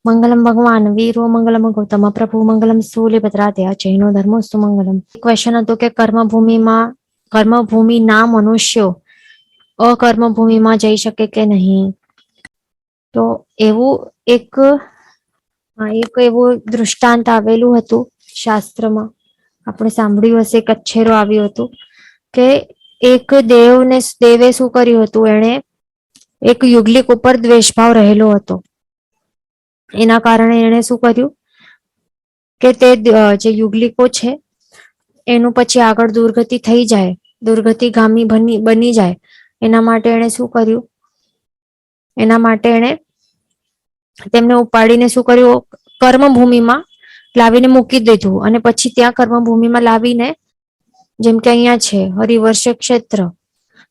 मंगलम भगवान वीरो मंगलम गौतम प्रभु मंगलम सूर्यभद्रादया जैनो धर्मोस्तु मंगलम। ક્વેશ્ચન હતો કે કર્મભૂમિ ના મનુષ્યો અકર્મભૂમિમાં જઈ શકે કે નહીં. તો એવું એક એવું દૃષ્ટાંત આવેલું હતું શાસ્ત્રમાં. આપણે સાંભળ્યું હશે, એક અચ્છેરો આવ્યું હતું કે એક દેવે શું કર્યું હતું, એણે એક યુગલિક ઉપર દ્વેષભાવ રહેલો હતો. એના કારણે એણે શું કર્યું કે તે જે યુગલિકો છે એનું પછી આગળ દુર્ગતિ થઈ જાય, દુર્ગતિગામી બની જાય, એના માટે એણે શું કર્યું, એના માટે એણે તેમને ઉપાડીને શું કર્યું, કર્મભૂમિમાં લાવીને મૂકી દીધું. અને પછી ત્યાં કર્મભૂમિમાં લાવીને, જેમ કે અહીંયા છે હરિવર્ષ ક્ષેત્ર,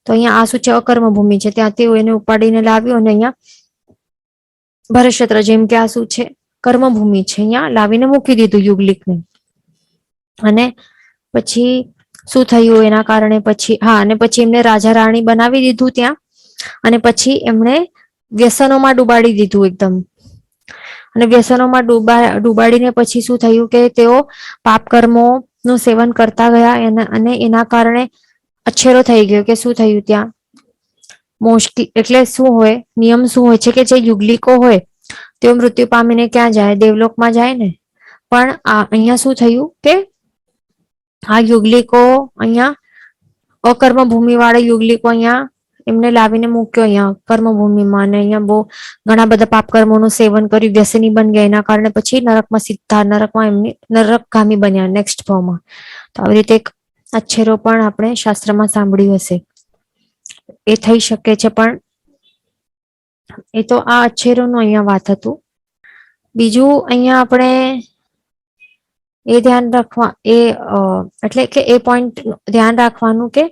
તો અહીંયા આ શું છે, અકર્મભૂમિ છે, ત્યાંથી એને ઉપાડીને લાવ્યું અને અહીંયા ભરતક્ષેત્ર, જેમ કે આ શું છે, કર્મભૂમિ છે, અહીંયા લાવીને મૂકી દીધું યુગલિકને. અને પછી શું થયું એના કારણે પછી અને પછી એમને રાજા રાણી બનાવી દીધું ત્યાં. અને પછી એમણે વ્યસનોમાં ડુબાડી દીધું એકદમ. અને વ્યસનોમાં ડુબાડીને પછી શું થયું કે તેઓ પાપ કર્મોનું સેવન કરતા ગયા. અને એના કારણે અચ્છેરો થઈ ગયો કે શું થયું ત્યાં મોસ્ટલી, એટલે શું હોય, નિયમ શું હોય છે કે જે યુગલિકો હોય તેઓ મૃત્યુ પામીને ક્યાં જાય, દેવલોકમાં જાય ને. પણ અહીંયા શું થયું કે આ યુગલિકો અહીંયા અકર્મભૂમિ વાળા યુગલિકો અહીંયા એમને લાવીને મૂક્યો અહીંયા કર્મભૂમિમાં. અને અહીંયા બહુ ઘણા બધા પાપ કર્મોનું સેવન કર્યું, વ્યસની બની ગયા. એના કારણે પછી નરકમાં સીધા નરકમાં એમની નરકગામી બન્યા નેક્સ્ટ ભાવમાં. તો આવી રીતે એક અચ્છેરો પણ આપણે શાસ્ત્રમાં સાંભળ્યું હશે. એ થઈ શકે છે, પણ એ તો આ અચ્છેરોનું અહીંયા વાત હતું. બીજું અહીંયા આપણે એ ધ્યાન રાખવા એટલે કે એ પોઈન્ટ ધ્યાન રાખવાનું કે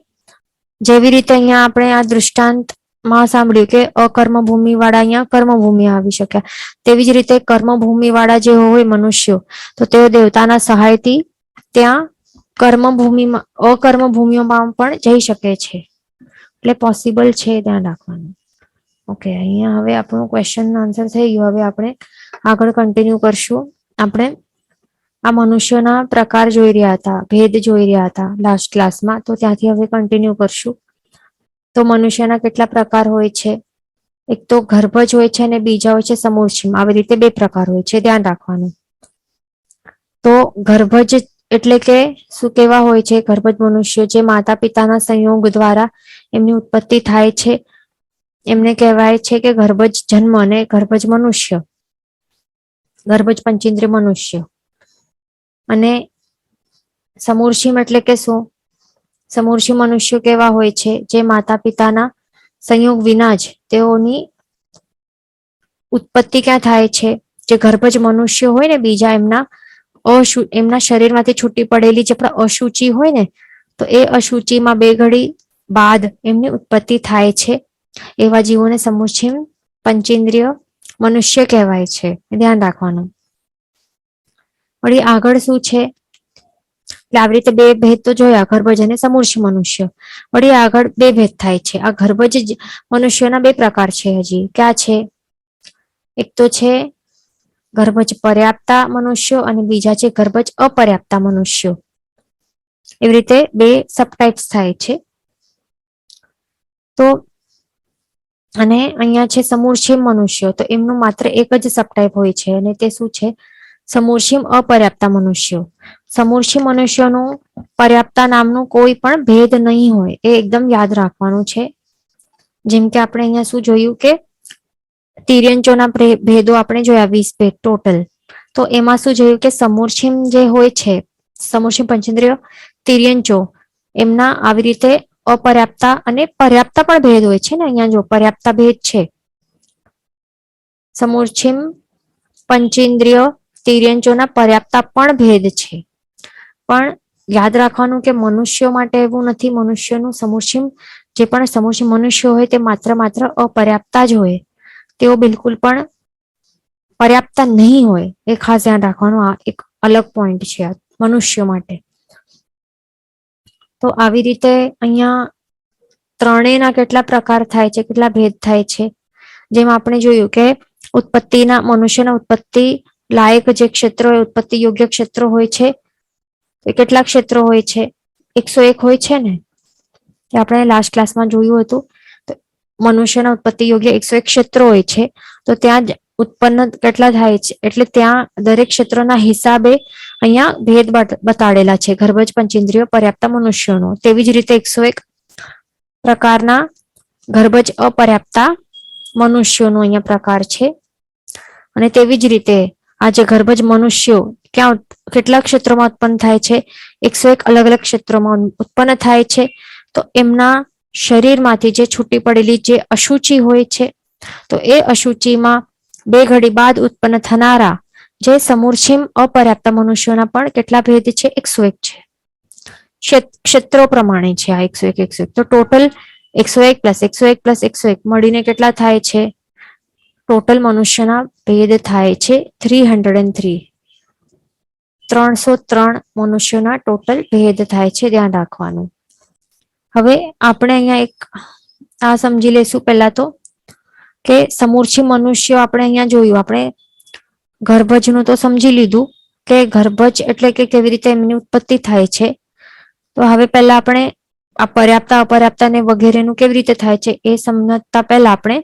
જેવી રીતે અહીંયા આપણે આ દૃષ્ટાંતમાં સાંભળ્યું કે અકર્મભૂમિ વાળા અહીંયા કર્મભૂમિ આવી શક્યા, તેવી જ રીતે કર્મભૂમિ વાળા જે હોય મનુષ્યો, તો તેઓ દેવતાના સહાયથી ત્યાં કર્મભૂમિમાં અકર્મભૂમિઓમાં પણ જઈ શકે છે. એટલે પોસિબલ છે, ધ્યાન રાખવાનું. ઓકે, અહીંયા હવે આપણું ક્વેશ્ચન આન્સર થઈ ગયું. હવે આપણે આગળ કન્ટિન્યુ કરશું. આપણે આ મનુષ્યોના પ્રકાર જોઈ રહ્યા હતા, ભેદ જોઈ રહ્યા હતા લાસ્ટ ક્લાસમાં, તો ત્યાંથી હવે કન્ટિન્યુ કરશું. તો મનુષ્યના કેટલા પ્રકાર હોય છે, એક તો ગર્ભજ હોય છે અને બીજા હોય છે સમૂર્છિમ. આવી રીતે બે પ્રકાર હોય છે, ધ્યાન રાખવાનું. તો ગર્ભજ એટલે કે શું કેવા હોય છે, ગર્ભજ મનુષ્યો જે માતા પિતાના સંયોગ દ્વારા એમની ઉત્પત્તિ થાય છે, એમને કહેવાય છે કે ગર્ભજ જન્મ અને ગર્ભજ મનુષ્ય, ગર્ભજ પંચેન્દ્રિય મનુષ્ય. અને સમૂર્છિમ એટલે કે શું, સમૂર્છિમ મનુષ્યો કેવા હોય છે, જે માતા પિતાના સંયોગ વિના જ તેઓની ઉત્પત્તિ ક્યાં થાય છે, જે ગર્ભજ મનુષ્ય હોય ને, બીજા એમના શરીરમાંથી છૂટી પડેલી જે અશુચિ હોય ને, તો એ અશુચિમાં બે ઘડી બાદ એમની ઉત્પત્તિ થાય છે. એવા જીવોને સમૂર્છિમ પંચેન્દ્રિય મનુષ્ય કહેવાય છે, ધ્યાન રાખવાનું. વળી આગળ શું છે, આવી રીતે બે ભેદ તો જોયા, ગર્ભજ અને સમૂર્છિમ મનુષ્ય. વળી આગળ બે ભેદ થાય છે. આ ગર્ભજ મનુષ્યના બે પ્રકાર છે. હજી ક્યાં છે, એક તો છે ગર્ભજ પર્યાપ્તા મનુષ્યો અને બીજા છે ગર્ભજ અપર્યાપ્તા મનુષ્યો. એવી રીતે બે સબટાઇપ્સ થાય છે. તો અને અહીંયા છે સમૂર્છિમ મનુષ્યો, તો એમનું માત્ર એક જ સબટાઇપ હોય છે, અને તે શું છે, સમૂર્છિમ અપર્યાપ્તા મનુષ્યો. સમૂર્છિમ મનુષ્યોનું પર્યાપ્તા નામનું કોઈ પણ ભેદ નહીં હોય, એ એકદમ યાદ રાખવાનું છે. જેમ કે આપણે અહીંયા શું જોયું કે તિર્યંચોના ભેદો આપણે જોયા, 20 ભેદ ટોટલ. તો એમાં શું જોયું કે સમૂર્છિમ જે હોય છે, સમૂર્છિમ પંચેન્દ્રિય તિર્યંચો, એમના આવી રીતે અપર્યાપ્તા અને પર્યાપ્તા પણ ભેદ હોય છે ને. અહીંયા જો પર્યાપ્તા ભેદ છે, સમૂર્છિમ પંચેન્દ્રિય તિર્યંચોના પર્યાપ્તા પણ ભેદ છે. પણ યાદ રાખવાનું કે મનુષ્યો માટે એવું નથી. મનુષ્યનું સમૂર્છિમ જે પણ સમૂર્છિમ મનુષ્ય હોય તે માત્ર અપર્યાપ્તા જ હોય, તેઓ બિલકુલ પણ પર્યાપ્તા નહીં હોય. એ ખાસ ધ્યાન રાખવાનું. આ એક અલગ પોઈન્ટ છે મનુષ્ય માટે. તો આવી રીતે અહીંયા ત્રણેયના કેટલા પ્રકાર થાય છે, કેટલા ભેદ થાય છે. જેમ આપણે જોયું કે ઉત્પત્તિના મનુષ્યના ઉત્પત્તિ લાયક જે ક્ષેત્રો હોય, ઉત્પત્તિ યોગ્ય ક્ષેત્રો હોય છે, એ કેટલા ક્ષેત્રો હોય છે? 101 હોય છે ને, એ આપણે લાસ્ટ ક્લાસમાં જોયું હતું. તો મનુષ્યના ઉત્પત્તિ યોગ્ય 101 ક્ષેત્રો હોય છે, તો ત્યાં જ ઉત્પન્ન કેટલા થાય છે, એટલે ત્યાં દરેક ક્ષેત્રના હિસાબે અહીંયા ભેદ બતાડેલા છે ગર્ભજ પંચેન્દ્રિયો પર્યાપ્ત મનુષ્યોનો. તેવી જ રીતે 101 પ્રકારના ગર્ભજ અપર્યાપ્તા મનુષ્યોનો અહીંયા પ્રકાર છે. અને તેવી જ રીતે આ જે ગર્ભજ મનુષ્યો ક્યાં કેટલા ક્ષેત્રોમાં ઉત્પન્ન થાય છે? 101 અલગ અલગ ક્ષેત્રોમાં ઉત્પન્ન થાય છે. તો એમના શરીરમાંથી જે છૂટી પડેલી જે અશુચિ હોય છે, તો એ અશુચિમાં 2 ઘડી બાદ ઉત્પન્ન થનારા જે સમૂર્છિમ અપર્યાપ્ત મનુષ્યોના પણ કેટલા ભેદ છે? 101 છે. ક્ષેત્રો પ્રમાણે છે આ 101. તો ટોટલ 101 પ્લસ 101 પ્લસ 101 મળીને કેટલા થાય છે? ટોટલ મનુષ્યના ભેદ થાય છે 303. 303 મનુષ્યોના ટોટલ ભેદ થાય છે, ધ્યાન રાખવાનું. હવે આપણે અહીંયા એક આ સમજી લેશું પહેલા તો કે સમૂર્છી મનુષ્યો આપણે અહીંયા જોયું. આપણે ગર્ભજનું તો સમજી લીધું કે ગર્ભજ એટલે કે કેવી રીતે એમની ઉત્પત્તિ થાય છે. તો હવે પહેલા આપણે આ પર્યાપ્ત અપર્યાપ્ત ને વગેરેનું કેવી રીતે થાય છે એ સમજતા પહેલા આપણે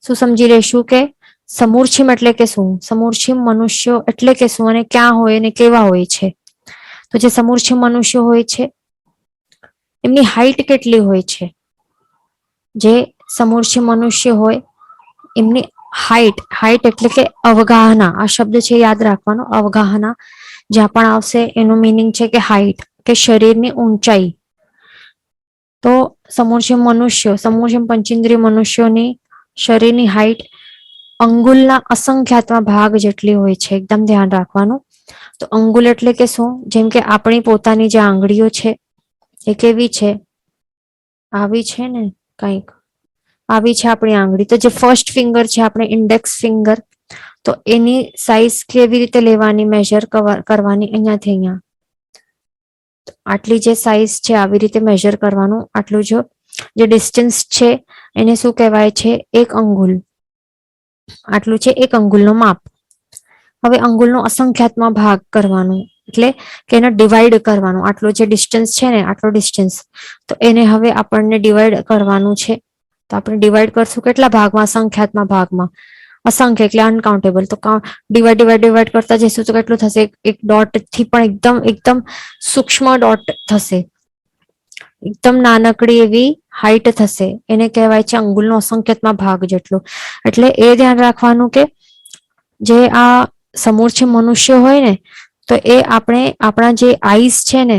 શું સમજી લેશું કે સમૂર્છિમ એટલે કે શું? સમૂર્છિમ મનુષ્યો એટલે કે શું અને ક્યાં હોય અને કેવા હોય છે? તો જે સમૂર્છિમ મનુષ્યો હોય છે એમની હાઈટ કેટલી હોય છે? જે સમૂર્છિમ મનુષ્ય હોય એમની હાઈટ એટલે કે અવગાહના, આ શબ્દ છે યાદ રાખવાનો. અવગાહના જ્યાં પણ આવશે એનું મીનિંગ છે કે હાઈટ, કે શરીરની ઊંચાઈ. તો સમૂર્છિમ મનુષ્યો, સમૂર્છિમ પંચેન્દ્રિય મનુષ્યોની શરીરની હાઈટ અંગુલના અસંખ્યાતમાં ભાગ જેટલી હોય છે. એકદમ ધ્યાન રાખવાનું. તો અંગુલ એટલે કે શું? જેમ કે આપણી પોતાની જે આંગળીઓ છે એ કેવી છે? આવી છે ને, કંઈક આવી છે આપણી આંગળી. તો જે ફર્સ્ટ ફિંગર છે આપણે ઇન્ડેક્સ ફિંગર, તો એની સાઈઝ કેવી રીતે લેવાની, મેજર કરવાની? અહીંયાથી અહીંયા આટલી જે સાઈઝ છે આવી રીતે મેજર કરવાનું. આટલું જે ડિસ્ટન્સ છે એને શું કહેવાય છે? 1 અંગુલ. આટલું છે 1 અંગુલનો માપ. હવે અંગુલનો અસંખ્યાતમાં ભાગ કરવાનું એટલે કે એને ડિવાઈડ કરવાનું. આટલું જે ડિસ્ટન્સ છે ને, આટલો ડિસ્ટન્સ, તો એને હવે આપણને ડિવાઈડ કરવાનું છે. તો આપણે ડિવાઈડ કરશું કેટલા ભાગમાં? અસંખ્યાતમાં ભાગમાં. અસંખ્ય એટલે અનકાઉન્ટેબલ. તો ડિવાઈડ કરતા જઈશું તો કેટલું થશે? એક ડોટ થી પણ એકદમ સૂક્ષ્મ ડોટ થશે, એકદમ નાનકડી એવી હાઈટ થશે. એને કહેવાય છે અંગુલનો અસંખ્યાતમાં ભાગ જેટલું. એટલે એ ધ્યાન રાખવાનું કે જે આ સમૂર્છિમ મનુષ્ય હોય ને, તો એ આપણે આપણા જે આઈસ છે ને,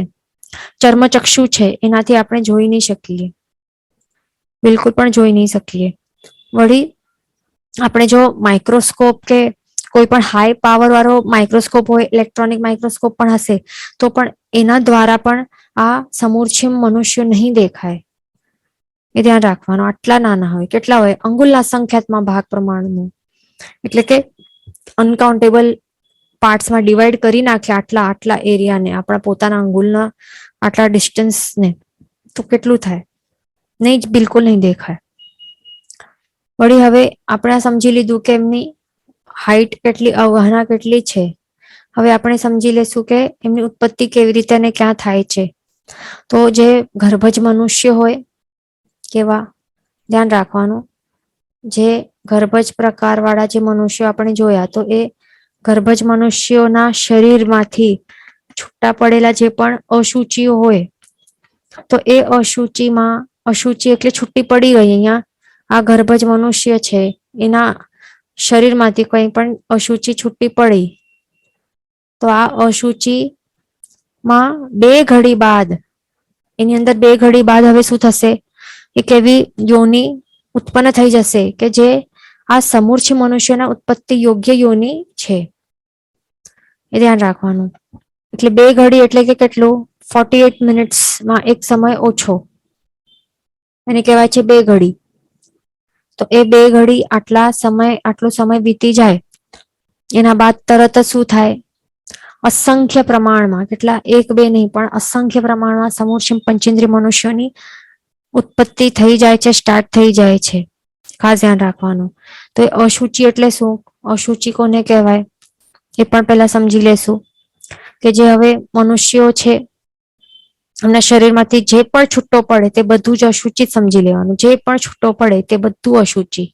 ચર્મચક્ષુ છે, એનાથી આપણે જોઈ નહીં શકીએ, બિલકુલ પણ જોઈ નહીં શકીએ. વળી આપણે જો માઇક્રોસ્કોપ કે કોઈ પણ હાઈ પાવર વાળો માઇક્રોસ્કોપ હોય, ઇલેક્ટ્રોનિક માઇક્રોસ્કોપ પણ હશે, તો પણ એના દ્વારા પણ આ સમૂર્છિમ મનુષ્ય નહીં દેખાય. એ ધ્યાન રાખવાનું. આટલા નાના હોય. કેટલા હોય? અંગુલના સંખ્યાતમાં ભાગ પ્રમાણનું. એટલે કે અનકાઉન્ટેબલ પાર્ટ્સમાં ડિવાઈડ કરી નાખે આટલા એરિયાને, આપણા પોતાના અંગુલના આટલા ડિસ્ટન્સને, તો કેટલું થાય? નહીં, બિલકુલ નહીં દેખાય. વળી હવે આપણે સમજી લીધું કે એમની હાઈટ કેટલી, અવગાહના કેટલી છે. હવે આપણે સમજી લેશું કે એમની ઉત્પત્તિ કેવી રીતે અને ક્યાં થાય છે. તો જે ગર્ભજ મનુષ્ય હોય કેવા, ધ્યાન રાખવાનું. જે ગર્ભજ પ્રકારવાળા જે મનુષ્યો આપણે જોયા, તો એ ગર્ભજ મનુષ્યોના શરીરમાંથી છૂટા પડેલા જે પણ અશુચિઓ હોય, તો એ અશુચિમાં, અશુચિ એટલે છૂટી પડી ગઈ. અહીંયા આ ગર્ભજ મનુષ્ય છે એના શરીરમાંથી કંઈ પણ અશુચિ છૂટી પડી, તો આ અશુચિમાં 2 ઘડી બાદ, એની અંદર 2 ઘડી બાદ હવે શું થશે? એક એવી યોનિ ઉત્પન્ન થઈ જશે કે જે આ સમૂર્છિ મનુષ્યના ઉત્પત્તિ યોગ્ય યોનિ છે. એ ધ્યાન રાખવાનું. એટલે 2 ઘડી એટલે કે કેટલું? 48 મિનિટ્સમાં એક સમય ઓછો, એને કહેવાય છે 2 ઘડી. તો એ 2 ઘડી આટલો સમય વીતી જાય, એના બાદ તરત જ શું થાય? અસંખ્ય પ્રમાણમાં, કેટલા? 1 2 નહીં પણ અસંખ્ય પ્રમાણમાં સમૂર્છિમ પંચેન્દ્રિય મનુષ્યોની ઉત્પત્તિ થઈ જાય છે, સ્ટાર્ટ થઈ જાય છે. ખાસ ધ્યાન રાખવાનું. તો એ અશુચિ એટલે શું? અશુચિ કોને કહેવાય એ પણ પહેલા સમજી લેશું કે જે હવે મનુષ્યો છે એમના શરીરમાંથી જે પણ છૂટો પડે તે બધું જ અશુચિ સમજી લેવાનું. જે પણ છૂટો પડે તે બધું અશુચિ.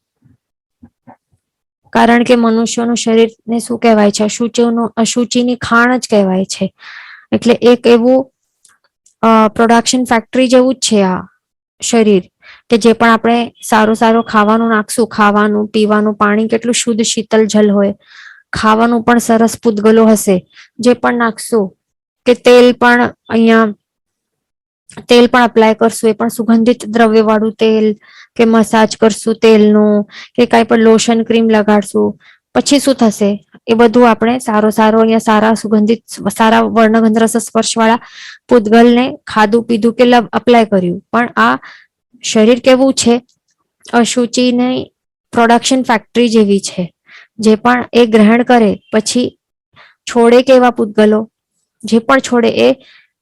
કારણ કે મનુષ્યનું શરીરને શું કહેવાય છે? અશુચિની ખાણ જ કહેવાય છે. એટલે એક એવું પ્રોડક્શન ફેક્ટરી જેવું જ છે આ શરીર, કે જે પણ આપણે સારું સારું ખાવાનું નાખશું, ખાવાનું પીવાનું પાણી કેટલું શુદ્ધ શીતલ જલ હોય, ખાવાનું પણ સરસ પૂતગલો હશે, જે પણ નાખશું, કે તેલ પણ અહીંયા તેલ પણ અપ્લાય કરશું એ પણ સુગંધિત દ્રવ્ય વાળું તેલ, કે મસાજ કરશું તેલનું, કે કાંઈ પણ લોશન ક્રીમ લગાડશું, પછી શું થશે? એ બધું આપણે સારો અહીંયા સારા સુગંધિત સારા વર્ણગંધ રસ સ્પર્શ વાળા પૂતગલને ખાધું પીધું કે અપ્લાય કર્યું, પણ આ શરીર કેવું છે? અશુચિની પ્રોડક્શન ફેક્ટરી જેવી છે. જે પણ એ ગ્રહણ કરે પછી છોડે કેવા પૂતગલો? જે પણ છોડે એ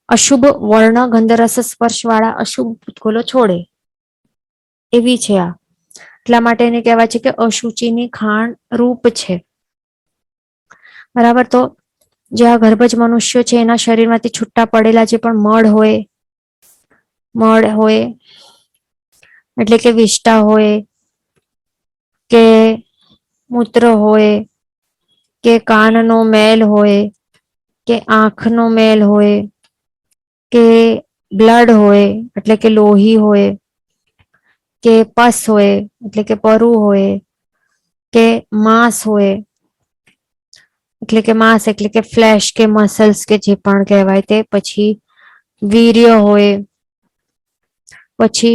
અશુભ વર્ણ ગંધ રસ સ્પર્શ વાળા અશુભ પૂતગલો છોડે, એવી છે આ. એટલા માટે એને કહેવાય છે કે અશુચિની ખાણ રૂપ છે. બરાબર. તો જે આ ગર્ભજ મનુષ્યો છે એના શરીરમાંથી છૂટા પડેલા જે પણ મળ હોય એટલે કે વિષ્ટા હોય, કે મૂત્ર હોય, કે કાનનો મેલ હોય, કે આંખનો મેલ હોય, કે બ્લડ હોય એટલે કે લોહી હોય, કે પસ હોય એટલે કે પરુ હોય, કે માંસ હોય એટલે કે માંસ એટલે કે ફ્લેશ કે મસલ્સ કે જે પણ કહેવાય તે, પછી વીર્ય હોય, પછી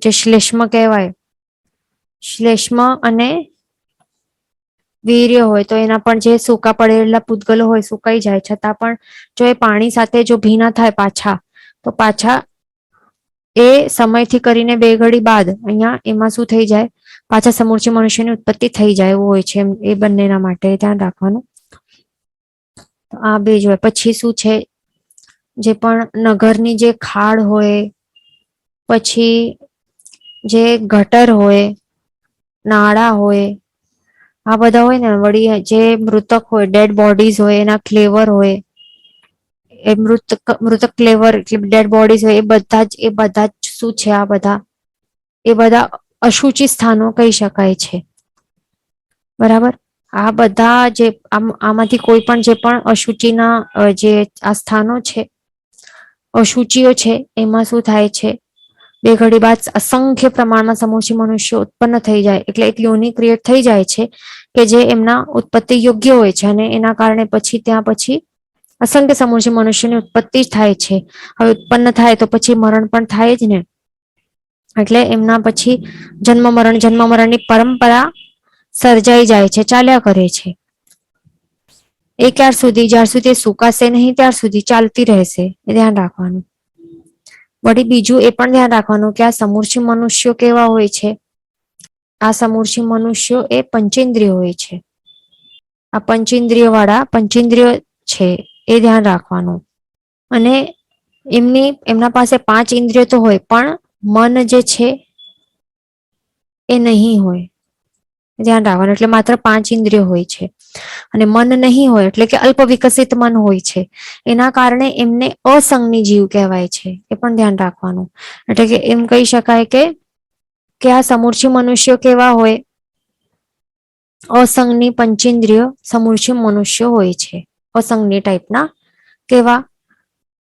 જે શ્લેષ્મ કહેવાય, શ્લેષ્મ અને વીર્ય હોય, તો એના પણ જે સૂકા પડેલા પૂતગલો હોય સુકાઈ જાય, છતાં પણ જો એ પાણી સાથે જો ભીના થાય પાછા, તો પાછા એ સમયથી કરીને 2 ઘડી બાદ અહીંયા એમાં શું થઈ જાય? પાછા સમૂર્ચી મનુષ્યની ઉત્પત્તિ થઈ જાય એવું હોય છે. એ બંનેના માટે ધ્યાન રાખવાનું. આ બે જ હોય. પછી શું છે? જે પણ નગરની જે ખાડ હોય, પછી જે ગટર હોય, નાળા હોય, આ બધા હોય ને, વળી જે મૃતક હોય, ડેડ બોડીઝ હોય, એના ક્લેવર હોય, એ મૃતક ક્લેવર એટલે ડેડ બોડીઝ હોય, એ બધા જ શું છે? એ બધા અશુચિ સ્થાનો કહી શકાય છે. બરાબર. આ બધા જે આમાંથી કોઈ પણ જે પણ અશુચિના જે આ સ્થાનો છે, અશુચિઓ છે, એમાં શું થાય છે? 2 ઘડી બાદ અસંખ્ય પ્રમાણમાં સમૂચી મનુષ્યો ઉત્પન્ન થઈ જાય, એટલે એક યોનિ ક્રિએટ થઈ જાય છે કે જે એમના ઉત્પત્તિ યોગ્ય હોય છે, અને એના કારણે ત્યાં પછી અસંખ્ય સમૂચી મનુષ્યની ઉત્પત્તિ થાય છે. હવે ઉત્પન્ન થાય તો પછી મરણ પણ થાય જ ને. એટલે એમના પછી જન્મ મરણની પરંપરા સર્જાઈ જાય છે, ચાલ્યા કરે છે. એ ક્યાર સુધી? જ્યાર સુધી સુકાશે નહીં ત્યાર સુધી ચાલતી રહેશે. એ ધ્યાન રાખવાનું. વળી બીજું એ પણ ધ્યાન રાખવાનું કે આ સમૂર્ચી મનુષ્યો કેવા હોય છે? આ સમૂર્ચી મનુષ્યો એ પંચેન્દ્રિય હોય છે. આ પંચેન્દ્રિય છે, એ ધ્યાન રાખવાનું. અને એમના પાસે 5 ઇન્દ્રિયો તો હોય, પણ મન જે છે એ નહીં હોય. ધ્યાન રાખવાનું. એટલે માત્ર 5 ઇન્દ્રિયો હોય છે, અને મન નહીં હોય એટલે કે અલ્પ વિકસિત મન હોય છે. એના કારણે એમને અસંગની જીવ કહેવાય છે. એ પણ ધ્યાન રાખવાનું. એટલે કે એમ કહી શકાય કે આ સમૂર્ચી મનુષ્યો કેવા હોય? અસંગની પંચેન્દ્રિય સમૂર્ચી મનુષ્યો હોય છે. અસંગની ટાઈપના કેવા?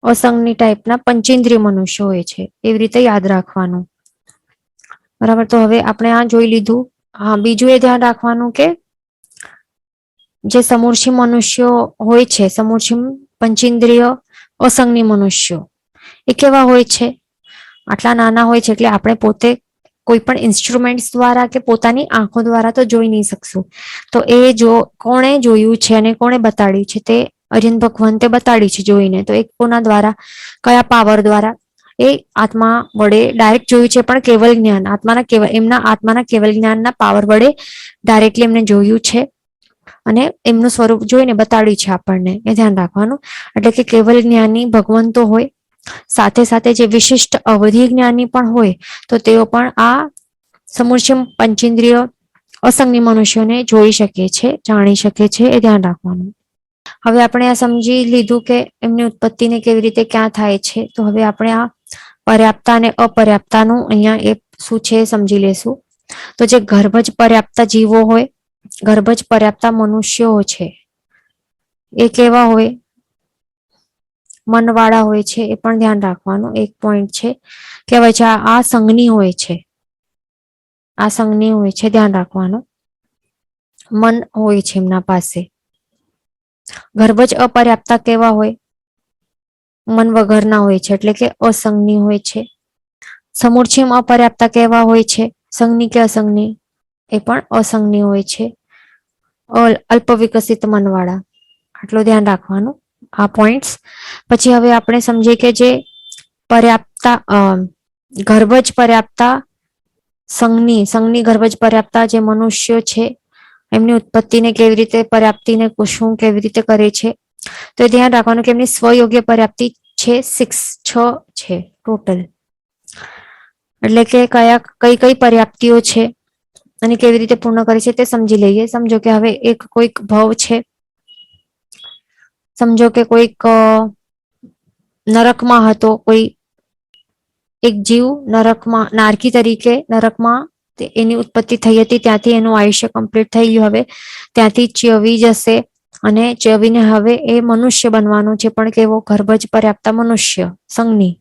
અસંગની ટાઈપના પંચેન્દ્રિય મનુષ્યો હોય છે. એવી રીતે યાદ રાખવાનું. બરાબર. તો હવે આપણે આ જોઈ લીધું. હા, બીજું એ ધ્યાન રાખવાનું કે જે સમૂર્ચી મનુષ્યો હોય છે, સમૂર્ચી પંચેન્દ્રિય અસંગની મનુષ્યો, એ કેવા હોય છે? આટલા નાના હોય છે એટલે આપણે પોતે કોઈ પણ ઇન્સ્ટ્રુમેન્ટ્સ દ્વારા કે પોતાની આંખો દ્વારા તો જોઈ નહીં શકશું. તો એ કોણે જોયું છે અને કોણે બતાડ્યું છે? તે અરિહંત ભગવંતે બતાડી છે જોઈને. તો એ કોના દ્વારા, કયા પાવર દ્વારા? એ આત્મા વડે ડાયરેક્ટ જોયું છે, પણ કેવલ જ્ઞાન એમના આત્માના કેવલ જ્ઞાનના પાવર વડે ડાયરેક્ટલી એમને જોયું છે, અને એમનું સ્વરૂપ જોઈને બતાડ્યું છે આપણને. એ ધ્યાન રાખવાનું. એટલે કે કેવલ જ્ઞાની ભગવંતો હોય, સાથે સાથે જે વિશિષ્ટ અવધિ જ્ઞાની પણ હોય, તો તેઓ પણ આ સમૂર્છમ પંચેન્દ્રિય અસંગની મનુષ્યોને જોઈ શકે છે, જાણી શકે છે, એ ધ્યાન રાખવાનું. હવે આપણે આ સમજી લીધું કે એમની ઉત્પત્તિને કેવી રીતે ક્યાં થાય છે. તો હવે આપણે આ પર્યાપ્તા અને અપર્યાપ્તાનું અહીંયા એ શું છે એ સમજી લેશું. તો જે ગર્ભજ પર્યાપ્તા જીવો હોય, ગર્ભજ પર્યાપ્તા મનુષ્યો છે, એ કેવા હોય? મનવાળા હોય છે, એ પણ ધ્યાન રાખવાનું એક પોઈન્ટ છે. કહેવાય છે આ સંઘની હોય છે, આ સંઘની હોય છે, ધ્યાન રાખવાનું. મન હોય છે એમના પાસે. ગર્ભજ અપર્યાપ્તા કેવા હોય? મન વગરના હોય છે, એટલે કે અસંગની હોય છે. સમૂર્છિમ અપર્યાપ્તા કેવા હોય છે? સંઘની કે અસંગની? એ પણ અસંગની હોય છે. અલ્પ વિકસિત મનવાળા, આટલું ધ્યાન રાખવાનું આ પોઈન્ટ્સ. પછી હવે આપણે સમજીએ કે જે પર્યાપ્તા ગર્ભજ પર્યાપ્તા સંઘની ગર્ભજ પર્યાપ્તા જે મનુષ્યો છે, એમની ઉત્પત્તિને કેવી રીતે પર્યાપ્તિને શું કેવી રીતે કરે છે. તો એ ધ્યાન રાખવાનું કે એમની સ્વયોગ્ય પર્યાપ્તિ છે 6 છે ટોટલ. એટલે કે કઈ કઈ પર્યાપ્તિઓ છે અને કેવી રીતે પૂર્ણ કરે છે તે સમજી લઈએ. સમજો કે હવે એક કોઈક ભવ છે, સમજો કે કોઈક નરકમાં હતો, કોઈ એક જીવ નરકમાં નારકી તરીકે નરકમાં એની ઉત્પત્તિ થઈ હતી, ત્યાંથી એનું આયુષ્ય કમ્પ્લીટ થઈ ગયું. હવે ત્યાંથી ચ્યવી જશે અને ચ્યવીને હવે એ મનુષ્ય બનવાનો છે, પણ કેવો? ગર્ભજ પર્યાપ્તા મનુષ્ય સંઘની.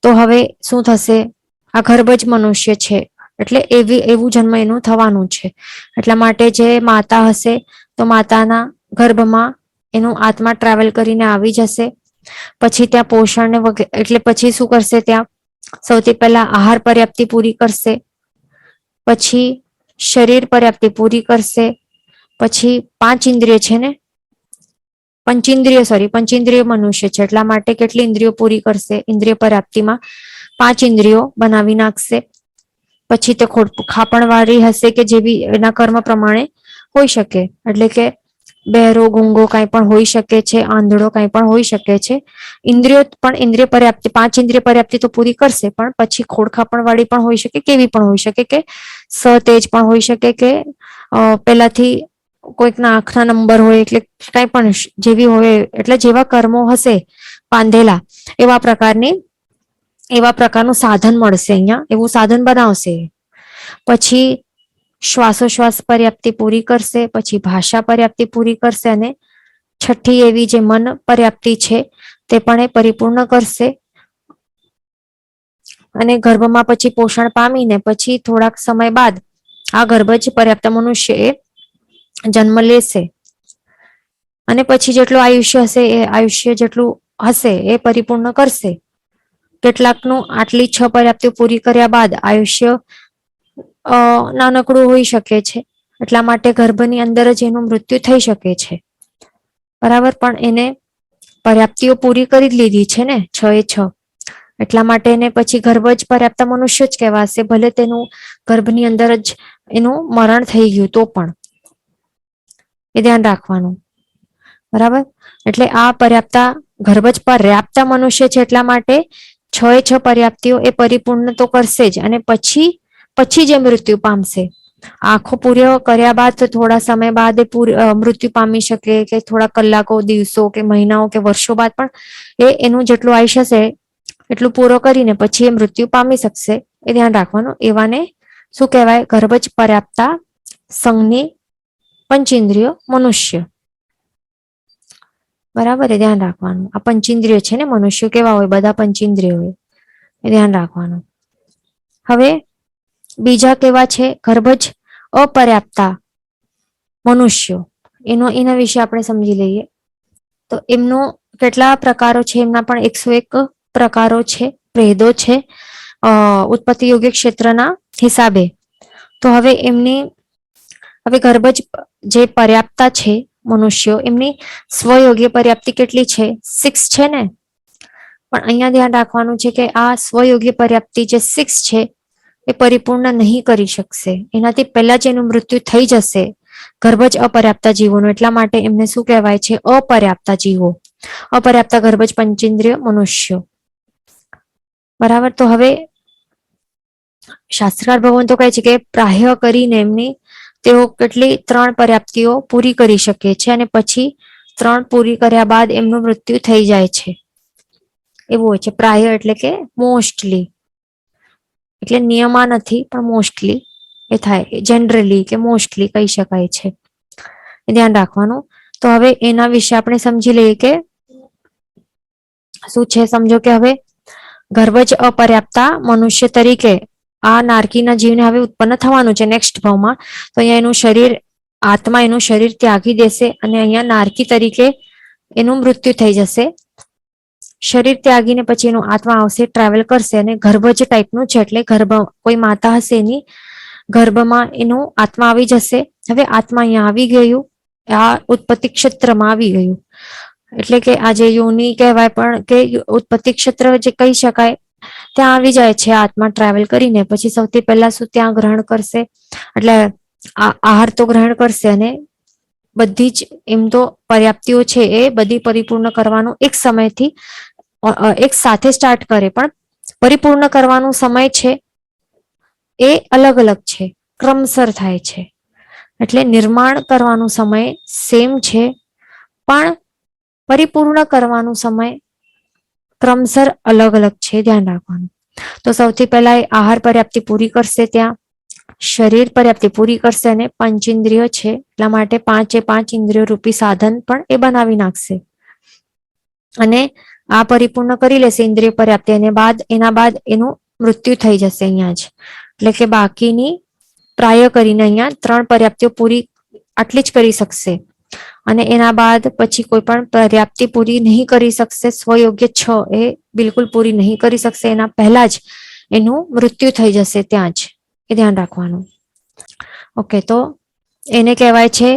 તો હવે શું થશે? આ ગર્ભજ મનુષ્ય છે એટલે એવું જન્મ એનું થવાનું છે. એટલા માટે જે માતા હશે તો માતાના ગર્ભમાં એનું આત્મા ટ્રાવેલ કરીને આવી જશે. પછી ત્યાં પોષણ ને વગેરે, એટલે પછી શું કરશે? ત્યાં સૌથી પહેલા આહાર પર્યાપ્તિ પૂરી કરશે, પછી શરીર પર્યાપ્તિ પૂરી કરશે, પછી 5 ઇન્દ્રિય છે ને, પંચેન્દ્રિય મનુષ્ય છે, એટલા માટે કેટલી ઇન્દ્રિયો પૂરી કરશે? ઇન્દ્રિય પર્યાપ્તિમાં 5 ઇન્દ્રિયો બનાવી નાખશે. પછી તે ખાપણવાળી હશે કે જેવી એના કર્મ પ્રમાણે હોઈ શકે, એટલે કે બહેરો, ગુંગો કાંઈ પણ હોઈ શકે છે, આંધળો કાંઈ પણ હોઈ શકે છે. ઇન્દ્રિયો પણ ઇન્દ્રિય પર્યાપ્તિ 5 ઇન્દ્રિય પર્યાપ્તિ તો પૂરી કરશે, પણ પછી ખાપણવાળી પણ હોઈ શકે, કેવી પણ હોઈ શકે, કે સતેજ પણ હોઈ શકે, કે પહેલાથી કોઈકના આંખના નંબર હોય, એટલે કાંઈ પણ જેવી હોય, એટલે જેવા કર્મો હશે બાંધેલા એવા પ્રકારનું સાધન મળશે અહીંયા, એવું સાધન બનાવશે. પછી શ્વાસોશ્વાસ પર્યાપ્તિ પૂરી કરશે, પછી ભાષા પર્યાપ્તિ પૂરી કરશે, અને છઠ્ઠી એવી જે મન પર્યાપ્તિ છે તે પણ એ પરિપૂર્ણ કરશે. અને ગર્ભમાં પછી પોષણ પામીને પછી થોડાક સમય બાદ આ ગર્ભજ પર્યાપ્ત મનુષ્ય એ જન્મ લેશે. અને પછી જેટલું આયુષ્ય હશે એ આયુષ્ય જેટલું હશે એ પરિપૂર્ણ કરશે. કેટલાકનું આટલી 6 પર્યાપ્તિઓ પૂરી કર્યા બાદ આયુષ્ય નાનકડું હોઈ શકે છે, એટલા માટે ગર્ભની અંદર જ એનું મૃત્યુ થઈ શકે છે. બરાબર, પણ એને પર્યાપ્તિઓ પૂરી કરી જ લીધી છે ને 6 એટલા માટે એને પછી ગર્ભજ પર્યાપ્ત મનુષ્ય જ કહેવાશે, ભલે તેનું ગર્ભની અંદર જ એનું મરણ થઈ ગયું તો પણ. એ ધ્યાન રાખવાનું. બરાબર, એટલે આ ગર્ભજ પર્યાપ્ત મનુષ્ય છે, એટલા માટે 6 પર્યાપ્તિઓ એ પરિપૂર્ણ તો કરશે જ, અને પછી જે મૃત્યુ પામશે, આંખો પૂર્યો કર્યા બાદ થોડા સમય બાદ મૃત્યુ પામી શકે, કે થોડા કલાકો, દિવસો કે મહિનાઓ કે વર્ષો બાદ પણ એનું જેટલું આયુષ્ય હશે એટલું પૂરો કરીને પછી એ મૃત્યુ પામી શકશે. એ ધ્યાન રાખવાનું. એવાને શું કહેવાય? ગર્ભજ પર્યાપ્તા સંઘની પંચેન્દ્રિય મનુષ્ય. બરાબર, એ ધ્યાન રાખવાનું. આ પંચેન્દ્રિય છે ને, મનુષ્ય કેવા હોય? બધા પંચેન્દ્રિય હોય, એ ધ્યાન રાખવાનું. હવે બીજા કેવા છે? ગર્ભજ અપર્યાપ્તા મનુષ્યો. એના વિશે આપણે સમજી લઈએ. તો એમનો કેટલા પ્રકારો છે? એમના પણ 101 પ્રકારો છે, ભેદો છે ઉત્પત્તિ યોગ્ય ક્ષેત્રના હિસાબે. તો હવે ગર્ભજ જે પર્યાપ્તા છે મનુષ્યો, એમની સ્વયોગ્ય પર્યાપ્તિ કેટલી છે? 6 છે ને. પણ અહીંયા ધ્યાન રાખવાનું છે કે આ સ્વયોગ્ય પર્યાપ્તિ જે 6 છે એ પરિપૂર્ણ નહીં કરી શકશે. એનાથી પહેલા જ એનું મૃત્યુ થઈ જશે ગર્ભજ અપર્યાપ્તા જીવોનું. એટલા માટે એમને શું કહેવાય છે? અપર્યાપ્તા જીવો, અપર્યાપ્તા ગર્ભજ પંચેન્દ્રિય મનુષ્યો. બરાબર, તો હવે શાસ્ત્રકાર ભગવાન તો કહે છે કે પ્રાહ્ય કરીને એમની તેઓ કેટલી 3 પર્યાપ્તિઓ પૂરી કરી શકે છે અને પછી 3 પૂરી કર્યા બાદ એમનું મૃત્યુ થઈ જાય છે. એવું હોય છે. પ્રાહ્ય એટલે કે મોસ્ટલી, એટલે નિયમા નથી પણ મોસ્ટલી એ થાય, જનરલી કે મોસ્ટલી કહી શકાય છે. એ ધ્યાન રાખવાનું. તો હવે એના વિશે આપણે સમજી લઈએ કે શું છે. સમજો કે હવે ગર્ભજ અપર્યાપ્તા મનુષ્ય તરીકે આ નારકીના જીવને હવે ઉત્પન્ન થવાનું છે નેક્સ્ટ ભાવમાં. તો અહીંયા એનું શરીર, આત્મા એનું શરીર ત્યાગી દેશે અને અહીંયા નારકી તરીકે એનું મૃત્યુ થઈ જશે. શરીર ત્યાગીને પછી એનું આત્મા આવશે, ટ્રાવેલ કરશે અને ગર્ભજ ટાઈપનું છે, એટલે ગર્ભ કોઈ માતા હશે એની ગર્ભમાં એનું આત્મા આવી જશે. હવે આત્મા અહીંયા આવી ગયું, આ ઉત્પત્તિ ક્ષેત્રમાં આવી ગયું, એટલે કે આ જે યોની કહેવાય પણ કે ઉત્પત્તિ ક્ષેત્ર જે કહી શકાય, ત્યાં આવી જાય છે આત્મા ટ્રાવેલ કરીને. પછી સૌથી પહેલા શું ત્યાં ગ્રહણ કરશે, એટલે આહાર તો ગ્રહણ કરશે અને બધી જ એમ તો પર્યાપ્તિઓ છે એ બધી પરિપૂર્ણ કરવાનું એક સમયથી એક સાથે સ્ટાર્ટ કરે, પણ પરિપૂર્ણ કરવાનો સમય છે એ અલગ અલગ છે, ક્રમસર થાય છે. એટલે નિર્માણ કરવાનો સમય સેમ છે પણ પરિપૂર્ણ કરવાનો સમય ક્રમસર અલગ અલગ છે, ધ્યાન રાખવાનું. તો સૌથી પહેલા એ આહાર પર્યાપ્તિ પૂરી કરશે, ત્યાં શરીર પર્યાપ્તિ પૂરી કરશે અને પંચેન્દ્રિય છે એટલા માટે 5 ઇન્દ્રિયો રૂપી સાધન પણ એ બનાવી નાખશે અને આ પરિપૂર્ણ કરી લેશે ઇન્દ્રિય પર્યાપ્તિ, અને એના બાદ એનું મૃત્યુ થઈ જશે અહીંયા જ. એટલે કે બાકીની પ્રાય કરીને અહીંયા 3 પર્યાપ્તિઓ પૂરી આટલી જ કરી શકશે અને એના બાદ પછી કોઈ પણ પર્યાપ્તિ પૂરી નહીં કરી શકશે. સ્વયોગ્ય 6 એ બિલકુલ પૂરી નહીં કરી શકશે, એના પહેલા જ એનું મૃત્યુ થઈ જશે ત્યાં જ, એ ધ્યાન રાખવાનું. ઓકે, તો એને કહેવાય છે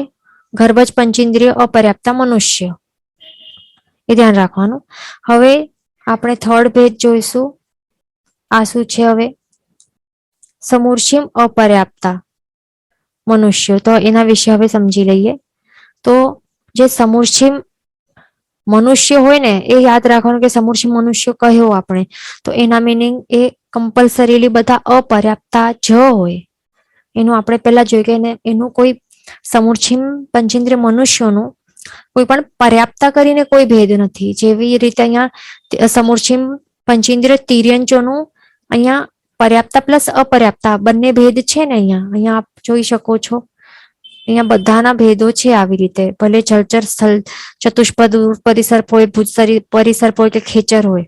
ગર્ભજ પંચેન્દ્રિય અપર્યાપ્તા મનુષ્ય, એ ધ્યાન રાખવાનું. હવે આપણે થર્ડ ભેદ જોઈશું. આ શું છે? હવે સમૂર્છિમ અપર્યાપ્તા મનુષ્ય, તો એના વિશે હવે સમજી લઈએ. તો જે સમૂર્છિમ મનુષ્ય હોય ને એ યાદ રાખવાનું કે સમૂર્છિમ મનુષ્ય કહ્યો આપણે, તો એના મિનિંગ એ કમ્પલસરીલી બધા અપર્યાપ્તા જ હોય. એનું આપણે પહેલા જોઈએ કે એનું કોઈ સમૂર્છિમ પંચેન્દ્રિય મનુષ્યોનું કોઈ પણ પર્યાપ્તા કરીને કોઈ ભેદ નથી. જેવી રીતે અહીંયા સમૂર્છિમ પંચેન્દ્રિય તિર્યંચોનું અહીંયા પર્યાપ્તા પ્લસ અપર્યાપ્તા બંને ભેદ છે ને, અહીંયા આપ જોઈ શકો છો. અહીંયા બધાના ભેદો છે આવી રીતે, ભલે જળચર સ્થળ ચતુષ્પદ પરિસર્પ હોય, ભુજ પરિસર્પ હોય કે ખેચર હોય,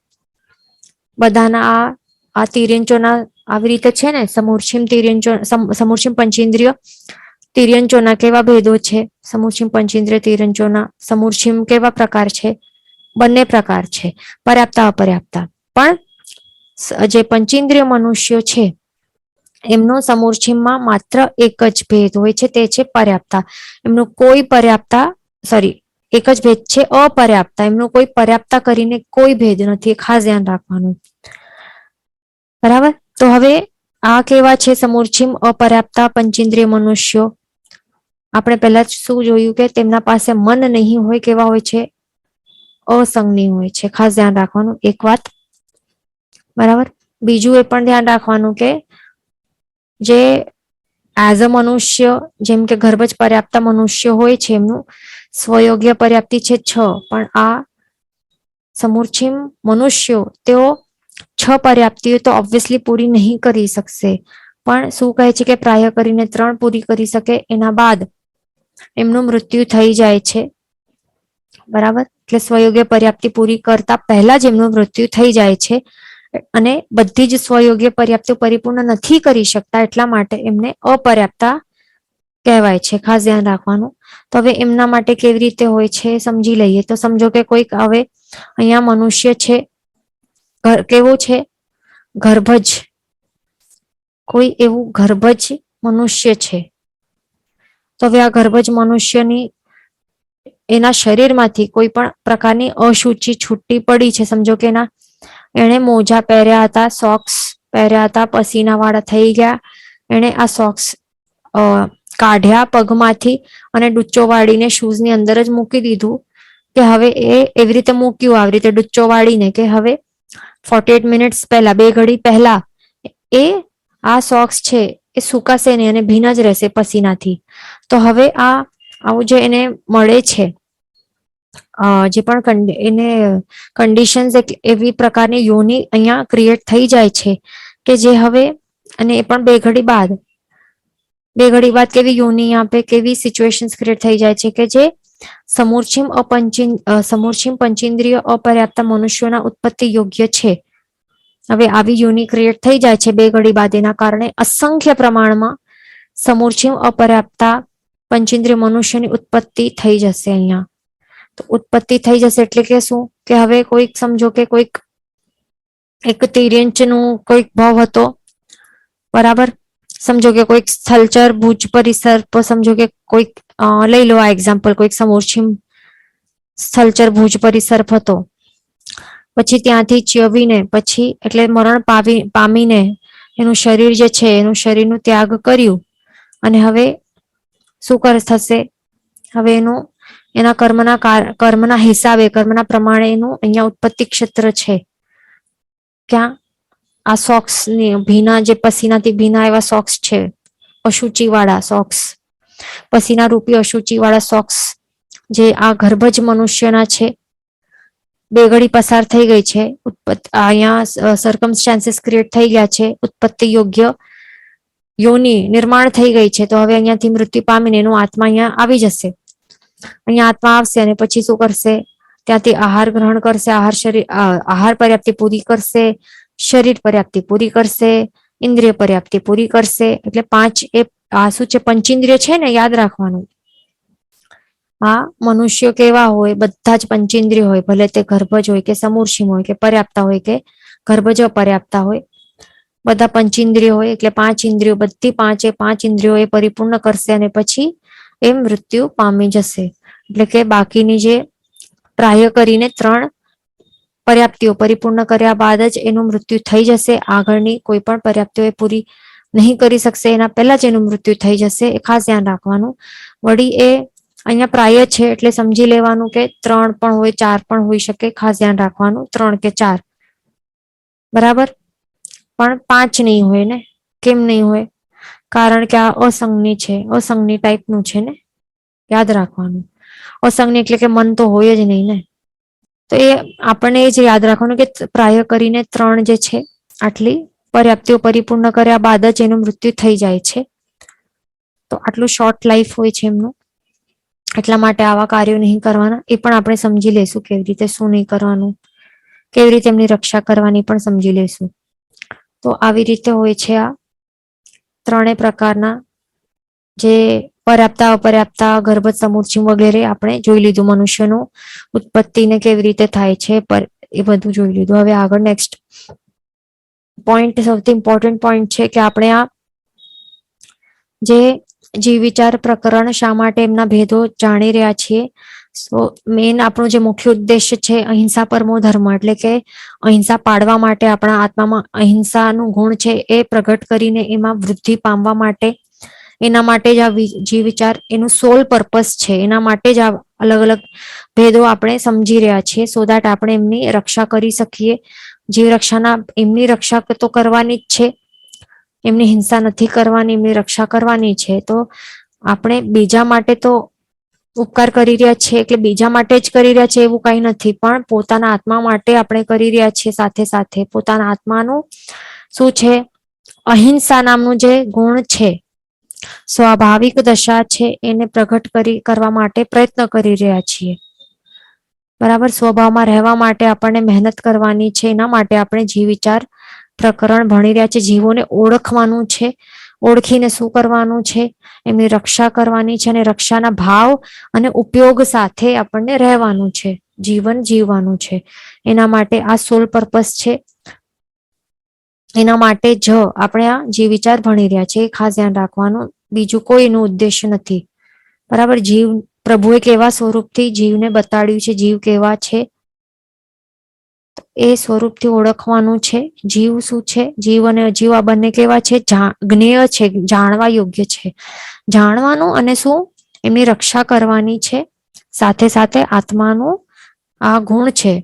બધાના આ તિર્યંચોના આવી રીતે છે ને. સમૂર્છિમ તિર્યંચો, સમૂર્છિમ પંચેન્દ્રિય તિર્યંચોના કેવા ભેદો છે? સમૂર્છિમ પંચેન્દ્રિય તિર્યંચોના સમૂર્છિમ કેવા પ્રકાર છે? બંને પ્રકાર છે, પર્યાપ્તા અપર્યાપ્તા. પણ જે પંચેન્દ્રિય મનુષ્યો છે એમનો સમૂર્છિમમાં માત્ર એક જ ભેદ હોય છે, તે છે પર્યાપ્તા. એમનું કોઈ પર્યાપ્તા, સોરી, એક જ ભેદ છે અપર્યાપ્તા. એમનું કોઈ પર્યાપ્તા કરીને કોઈ ભેદ નથી, ખાસ ધ્યાન રાખવાનું. બરાબર. તો હવે આ કેવા છે સમૂર્છિમ અપર્યાપ્તા પંચેન્દ્રિય મનુષ્યો? આપણે પહેલા શું જોયું કે તેમના પાસે મન નહીં હોય, કેવા હોય છે? અસંગની હોય છે, ખાસ ધ્યાન રાખવાનું એક વાત. બરાબર. બીજું એ પણ ધ્યાન રાખવાનું કે જે એઝ અ મનુષ્ય, જેમ કે ગર્ભજ પર્યાપ્તા મનુષ્ય હોય છે, એમનું સ્વયોગ્ય પર્યાપ્તિ છે 6, પણ આ સમૂર્છિમ મનુષ્યો તેઓ 6 પર્યાપ્તિઓ તો ઓબ્વિયસલી પૂરી નહીં કરી શકશે, પણ શું કહે છે કે પ્રાય કરીને 3 પૂરી કરી શકે, એના બાદ એમનું મૃત્યુ થઈ જાય છે. બરાબર. એટલે સ્વયોગ્ય પર્યાપ્તિ પૂરી કરતા પહેલા જ એમનું મૃત્યુ થઈ જાય છે અને બધી જ સ્વયોગ્ય પર્યાપ્તિ પરિપૂર્ણ નથી કરી શકતા, એટલા માટે એમને અપર્યાપ્તા કહેવાય છે, ખાસ ધ્યાન રાખવાનું. તો હવે એમના માટે કેવી રીતે હોય છે સમજી લઈએ. તો સમજો કે કોઈક હવે અહીંયા મનુષ્ય છે, કેવું છે? ગર્ભજ, કોઈ એવું ગર્ભજ મનુષ્ય છે. તો હવે આ ગર્ભજ મનુષ્યની એના શરીરમાંથી કોઈ પણ પ્રકારની અશુચિ છૂટી પડી છે. સમજો કે એણે મોજા પહેર્યા હતા, સોક્સ પહેર્યા હતા, પસીના વાળા થઈ ગયા, એણે આ સોક્સ કાઢ્યા પગમાંથી અને ડુચ્ચો વાળીને શૂઝની અંદર જ મૂકી દીધું, કે હવે એ એવી રીતે મૂક્યું આવી રીતે ડુચ્ચો વાળીને, કે હવે 48 મિનિટ્સ પહેલા, 2 ઘડી પહેલા એ આ સોક્સ છે એ સુકાશે નહીં અને ભીના જ રહેશે પસીનાથી. તો હવે આવું જે એને મળે છે, જે પણ એને કન્ડિશન્સ એવી પ્રકારની યોની અહીંયા ક્રિએટ થઈ જાય છે કે જે હવે, અને એ પણ બે ઘડી બાદ કેવી યોની આપે, કેવી સિચ્યુએશન્સ ક્રિએટ થઈ જાય છે કે જે સમૂર્છિમ પંચેન્દ્રિય અપર્યાપ્ત મનુષ્યોના ઉત્પત્તિ યોગ્ય છે. હવે આવી યોની ક્રિએટ થઈ જાય છે બે ઘડી બાદ, એના કારણે અસંખ્ય પ્રમાણમાં સમૂર્છિમ અપર્યાપ્તા પંચેન્દ્રિય મનુષ્યની ઉત્પત્તિ થઈ જશે અહીંયા. તો ઉત્પત્તિ થઈ જશે એટલે કે શું, કે હવે કોઈક સમજો કે કોઈક એક તિર્યંચનું કોઈક ભાવ હતો, બરાબર. સમજો કે કોઈક સ્થળચર ભુજ પરિસર પર, સમજો કે કોઈક લઈ લો આ એક્ઝામ્પલ, કોઈક સમૂર્છિમ સ્થળચર ભુજ પરિસર હતો, પછી ત્યાંથી ચ્યવીને પછી એટલે મરણ પામીને એનું શરીર જે છે એનું શરીરનું ત્યાગ કર્યું, અને હવે શું થશે, હવે એના કર્મના હિસાબે, કર્મના પ્રમાણે એનું અહીંયા ઉત્પત્તિ ક્ષેત્ર છે. ક્યાં? આ સોક્સ ની ભીના, જે પસીનાથી ભીના એવા સોક્સ છે, અશુચિ વાળા સોક્સ, પસીના રૂપી અશુચિ વાળા સોક્સ, જે આ ગર્ભજ મનુષ્યના છે, બે ઘડી પસાર થઈ ગઈ છે, અહીંયા સર્કમસ્ટાન્સીસ ક્રિએટ થઈ ગયા છે, ઉત્પત્તિ યોગ્ય યોની નિર્માણ થઈ ગઈ છે. તો હવે અહીંયાથી મૃત્યુ પામીને એનો આત્મા અહીંયા આવી જશે. અહીંયા આત્મા આવશે અને પછી શું કરશે, ત્યાંથી આહાર ગ્રહણ કરશે, આહાર પર્યાપ્તિ પૂરી કરશે, શરીર પર્યાપ્તિ પૂરી કરશે, ઇન્દ્રિય પર્યાપ્તિ પૂરી કરશે. એટલે 5 એ શું છે, પંચેન્દ્રિય છે ને, યાદ રાખવાનું. આ મનુષ્યો કેવા હોય, બધા જ પંચેન્દ્રિય હોય, ભલે તે ગર્ભજ હોય કે સમૂર્છિમ હોય કે પર્યાપ્તા હોય કે ગર્ભજ અપર્યાપ્તા હોય, બધા પંચેન્દ્રિય હોય. એટલે 5 ઇન્દ્રિયો, બધી 5 ઇન્દ્રિયો એ પરિપૂર્ણ કરશે અને પછી એ મૃત્યુ પામી જશે. એટલે કે બાકીની જે પ્રાય કરીને 3 પર્યાપ્તિઓ પરિપૂર્ણ કર્યા બાદ જ એનું મૃત્યુ થઈ જશે. આગળની કોઈ પણ પર્યાપ્તિઓ એ પૂરી નહીં કરી શકશે, એના પહેલા જ એનું મૃત્યુ થઈ જશે. એ ખાસ ધ્યાન રાખવાનું. વળી એ અહીંયા પ્રાય છે એટલે સમજી લેવાનું કે 3 પણ હોય, 4 પણ હોઈ શકે. ખાસ ધ્યાન રાખવાનું, 3 કે 4, બરાબર. પણ 5 નહીં હોય ને. કેમ નહીં હોય? કારણ કે આ અસંગની છે, અસંગની ટાઈપનું છે ને, યાદ રાખવાનું. અસંગની એટલે કે મન તો હોય જ નહીં ને. તો એ આપણને એ જ યાદ રાખવાનું કે પ્રાય કરીને 3 જે છે, આટલી પર્યાપ્તિઓ પરિપૂર્ણ કર્યા બાદ જ એનું મૃત્યુ થઈ જાય છે. તો આટલું શોર્ટ લાઈફ હોય છે એમનું, એટલા માટે આવા કાર્યો નહીં કરવાના. એ પણ આપણે સમજી લઈશું, કેવી રીતે શું નહીં કરવાનું, કેવી રીતે એમની રક્ષા કરવાની પણ સમજી લઈશું. તો આવી રીતે હોય છે આ 3 પ્રકારના, જે પર્યાપ્તા, અપર્યાપ્તા, ગર્ભજ, સમૂર્છિમ વગેરે આપણે જોઈ લીધું. મનુષ્યનું ઉત્પત્તિને કેવી રીતે થાય છે એ બધું જોઈ લીધું. હવે આગળ નેક્સ્ટ પોઈન્ટ, સૌથી ઇમ્પોર્ટન્ટ પોઈન્ટ છે કે આપણે આ જે જીવ વિચાર પ્રકરણ, શા માટે એમના ભેદો જાણી રહ્યા છીએ. મેન આપણું જે મુખ્ય ઉદ્દેશ્ય છે અહિંસા પરમો ધર્મ, એટલે કે અહિંસા પાડવા માટે, આપણા આત્મામાં અહિંસાનું ગુણ છે એ પ્રગટ કરીને એમાં વૃદ્ધિ પામવા માટે, એના માટે જ આ જીવ વિચાર એનું સોલ પર્પસ છે. એના માટે જ આ અલગ અલગ ભેદો આપણે સમજી રહ્યા છીએ, સો દેટ આપણે એમની રક્ષા કરી શકીએ. જીવ રક્ષાના, એમની રક્ષા તો કરવાની જ છે, એમની હિંસા નથી કરવાની, એમની રક્ષા કરવાની છે. તો આપણે બીજા માટે તો ઉપકાર કરી રહ્યા છીએ, એટલે બીજા માટે જ કરી રહ્યા છીએ એવું કઈ નથી, પણ પોતાના આત્મા માટે આપણે કરી રહ્યા છીએ. સાથે સાથે પોતાના આત્માનું શું છે, અહિંસા નામનું જે ગુણ છે, સ્વાભાવિક દશા છે, એને પ્રગટ કરવા માટે પ્રયત્ન કરી રહ્યા છીએ. બરાબર. સ્વભાવમાં રહેવા માટે આપણને મહેનત કરવાની છે. એના માટે આપણે જીવ વિચાર પ્રકરણ ભણી રહ્યા છે. જીવોને ઓળખવાનું છે, ઓળખીને શું કરવાનું છે, એમની રક્ષા કરવાની છે, અને રક્ષાના ભાવ અને ઉપયોગ સાથે આપણને રહેવાનું છે, જીવન જીવવાનું છે. એના માટે આ સોલ પર્પસ છે. એના માટે જ આપણે આ જીવ વિચાર ભણી રહ્યા છે. ખાસ ધ્યાન રાખવાનું, બીજું કોઈ એનું ઉદ્દેશ્ય નથી. બરાબર. જીવ, પ્રભુએ કેવા સ્વરૂપથી જીવને બતાડ્યું છે, જીવ કેવા છે એ સ્વરૂપથી ઓળખવાનું છે. જીવ શું છે, જીવ અને અજીવ આ બંને કેવા છે, જ્ઞેય છે, જાણવા યોગ્ય છે. જાણવાનું અને શું, એમની રક્ષા કરવાની છે. સાથે સાથે આત્માનું આ ગુણ છે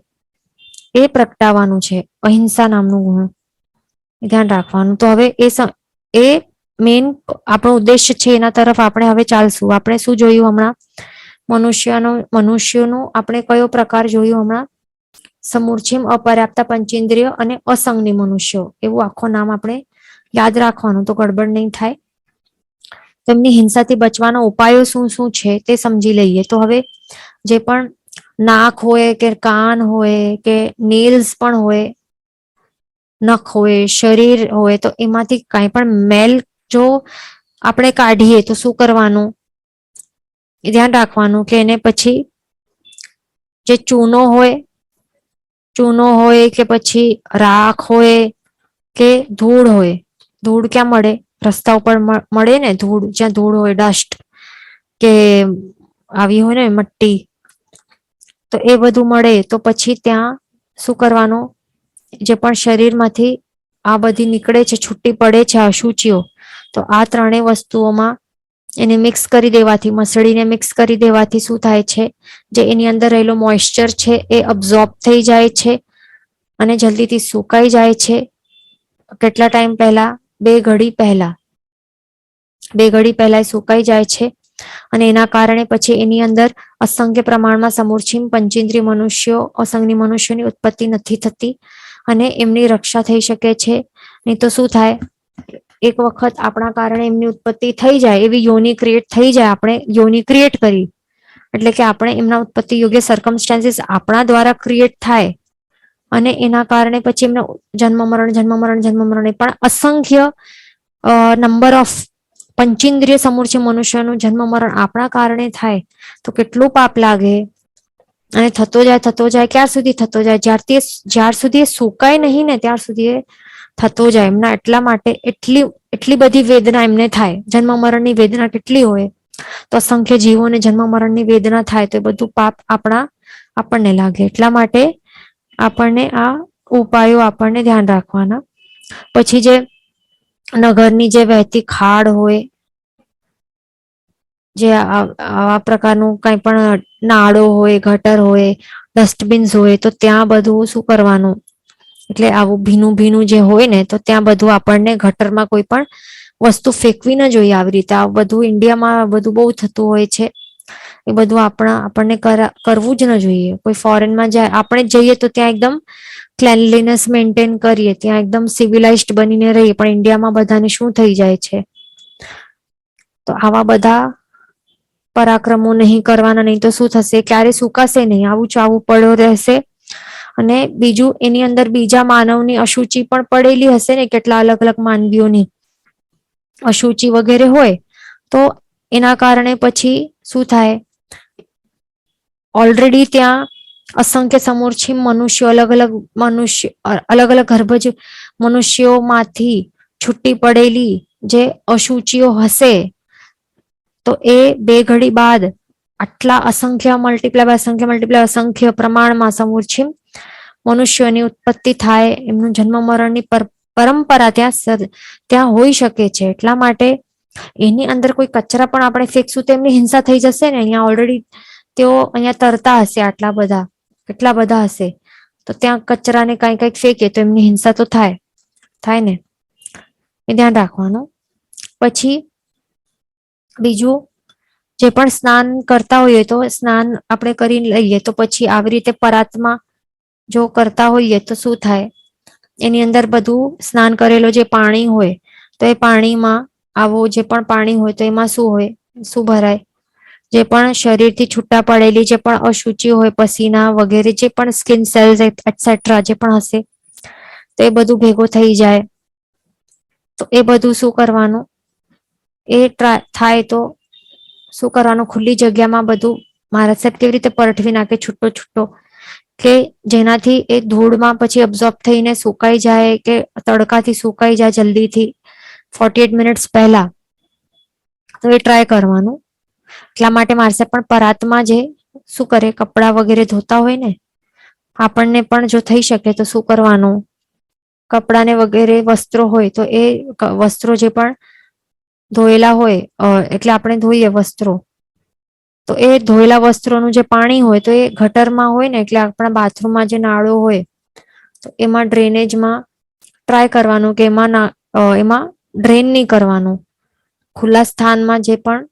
એ પ્રગટાવવાનું છે, અહિંસા નામનું ગુણ, ધ્યાન રાખવાનું. તો હવે એ મેઇન આપણો ઉદ્દેશ્ય છે, એના તરફ આપણે હવે ચાલશું. આપણે શું જોયું હમણાં? મનુષ્યનું આપણે કયો પ્રકાર જોયું હમણાં? સમૂર્છિમ, અપર્યાપ્ત પંચેન્દ્રિય અને અસંગની મનુષ્યો, એવું આખું નામ આપણે યાદ રાખવાનું, તો ગડબડ નહીં થાય. તેમની હિંસાથી બચવાના ઉપાયો શું શું છે તે સમજી લઈએ. તો હવે જે પણ નાક હોય કે કાન હોય કે નેલ્સ પણ હોય, નખ હોય, શરીર હોય, તો એમાંથી કાંઈ પણ મેલ જો આપણે કાઢીએ તો શું કરવાનું? ધ્યાન રાખવાનું કે એને પછી જે ચૂનો હોય કે પછી રાખ હોય કે ધૂળ હોય, ધૂળ ક્યાં મળે? રસ્તા ઉપર મળે ને ધૂળ, જ્યાં ધૂળ હોય, ડસ્ટ કે આવી હોય ને મટ્ટી, તો એ બધું મળે તો પછી ત્યાં શું કરવાનું? જે પણ શરીરમાંથી આ બધી નીકળે છે, છૂટી પડે છે અશુચિઓ, તો આ ત્રણેય વસ્તુઓમાં એને મિક્સ કરી દેવાથી, મસળીને મિક્સ કરી દેવાથી શું થાય છે? જે એની અંદર રહેલો મોઇશ્ચર છે એ અબ્ઝોર્બ થઈ જાય છે અને જલ્દીથી સુકાઈ જાય છે. કેટલા ટાઈમ પહેલા? 2 ઘડી પહેલા. 2 ઘડી પહેલા એ સુકાઈ જાય છે અને એના કારણે પછી એની અંદર અસંખ્ય પ્રમાણમાં સમૂર્છિમ પંચેન્દ્રિય મનુષ્યો, અસંગની મનુષ્યોની ઉત્પત્તિ નથી થતી અને એમની રક્ષા થઈ શકે છે. નહીં તો શું થાય? એક વખત આપણા કારણે એમની ઉત્પત્તિ થઈ જાય, એવી યોની ક્રિએટ થઈ જાય, આપણે યોની ક્રિએટ કરી, એટલે કે આપણે એમના ઉત્પત્તિ યોગ્ય સર્કમસ્ટાન્સીસ આપણા દ્વારા ક્રિએટ થાય અને એના કારણે પછી એમનો જન્મ મરણ પણ અસંખ્ય નંબર ઓફ પંચેન્દ્રિય સમૂર્છિમ મનુષ્યનું જન્મ મરણ આપણા કારણે થાય તો કેટલું પાપ લાગે. અને થતો જાય, ક્યાર સુધી થતો જાય? જ્યાર સુધી એ સુકાય નહીં ને ત્યાર સુધી એ થતો જાય. એમના એટલા માટે એટલી બધી વેદના એમને થાય. જન્મ મરણની વેદના કેટલી હોય, તો અસંખ્ય જીવોને જન્મ મરણની વેદના થાય, તો એ બધું પાપ આપણને લાગે. એટલા માટે આપણને આ ઉપાયો આપણને ધ્યાન રાખવાના. પછી જે નગરની જે વહેતી ખાડ હોય, જે આ પ્રકારનું કંઈ પણ નાળો હોય, ગટર હોય, ડસ્ટબિન્સ હોય, તો ત્યાં બધું શું કરવાનું? એટલે આવું ભીનું ભીનું જે હોય ને, તો ત્યાં બધું આપણને ગટરમાં કોઈ પણ વસ્તુ ફેંકવી ન જોઈએ. આવી રીતે આ બધું ઇન્ડિયામાં બધું બહુ થતું હોય છે. એ બધું આપણને કરવું જ ન જોઈએ. કોઈ ફોરેનમાં જાય, આપણે જઈએ તો ત્યાં એકદમ ક્લેનલીનેસ મેન્ટેન કરીએ, ત્યાં એકદમ સિવિલાઇઝ્ડ બનીને રહીએ, પણ ઇન્ડિયામાં બધાને શું થઈ જાય છે? તો આવા બધા પરાક્રમો નહીં કરવાના, નહીં તો શું થશે? ક્યારે સુકાશે નહીં, આવું ચાવું પડ્યો રહેશે. અને બીજું, એની અંદર બીજા માનવની અશુચિ પણ પડેલી હશે ને, કેટલા અલગ અલગ માનવીઓની અશુચિ વગેરે હોય, તો એના કારણે પછી શું થાય? ઓલરેડી ત્યાં અસંખ્ય સમૂર્છિમ મનુષ્યો, અલગ અલગ ગર્ભજ મનુષ્યોમાંથી છૂટી પડેલી જે અશુચિઓ હશે, તો એ 2 ઘડી બાદ આટલા અસંખ્ય પ્રમાણમાં સમૂર્છિમ મનુષ્યોની ઉત્પત્તિ થાય, એમનું જન્મ મરણની પરંપરા ત્યાં હોઈ શકે છે. એટલા માટે એની અંદર કોઈ કચરા પણ આપણે ફેંકશું તો એમની હિંસા થઈ જશે ને. અહીંયા ઓલરેડી તેઓ અહીંયા તરતા હશે, આટલા બધા, કેટલા બધા હશે, તો ત્યાં કચરાને કંઈક ફેંકે તો એમની હિંસા તો થાય ને. એ ધ્યાન રાખવાનું. પછી બીજું, જે પણ સ્નાન કરતા હોઈએ તો સ્નાન આપણે કરી લઈએ, તો પછી આવી રીતે પરાત્મા જો કરતા હોઈએ તો શું થાય? એની અંદર બધું સ્નાન કરેલો જે પાણી હોય, તો એ પાણીમાં આવો જે પણ પાણી હોય તો એમાં શું હોય? શું ભરાય? જે પણ શરીરથી છૂટા પડેલી જે પણ અશુચિ હોય, પસીના વગેરે, જે પણ સ્કિન સેલ્સ એટસેટ્રા જે પણ હશે, તો એ બધું ભેગું થઈ જાય. તો એ બધું શું કરવાનું? એ થાય તો શું કરવાનું? ખુલ્લી જગ્યામાં બધું મહારાજ સાહેબ કેવી રીતે પરઠવી નાખે છૂટો છૂટો, કે જેનાથી એ ધૂળમાં પછી અબ્ઝોર્બ થઈને સુકાઈ જાય, કે તડકાથી સુકાઈ જાય જલ્દીથી 48 મિનિટ્સ પહેલા. તો એ ટ્રાય કરવાનું. એટલા માટે મહારાજ સાહેબ પણ પરાત્મા જે શું કરે, કપડા વગેરે ધોતા હોય ને, આપણને પણ જો થઈ શકે તો શું કરવાનું? કપડાને વગેરે વસ્ત્રો હોય તો એ વસ્ત્રો જે પણ ધોયેલા હોય, એટલે આપણે ધોઈએ વસ્ત્રો, તો એ ધોયેલા વસ્ત્રોનું જે પાણી હોય તો એ ગટરમાં હોય ને, એટલે આપણા બાથરૂમમાં જે નાળો હોય તો એમાં ડ્રેનેજમાં ટ્રાય કરવાનું કે એમાં ડ્રેન નહીં કરવાનું. ખુલ્લા સ્થાનમાં જે પણ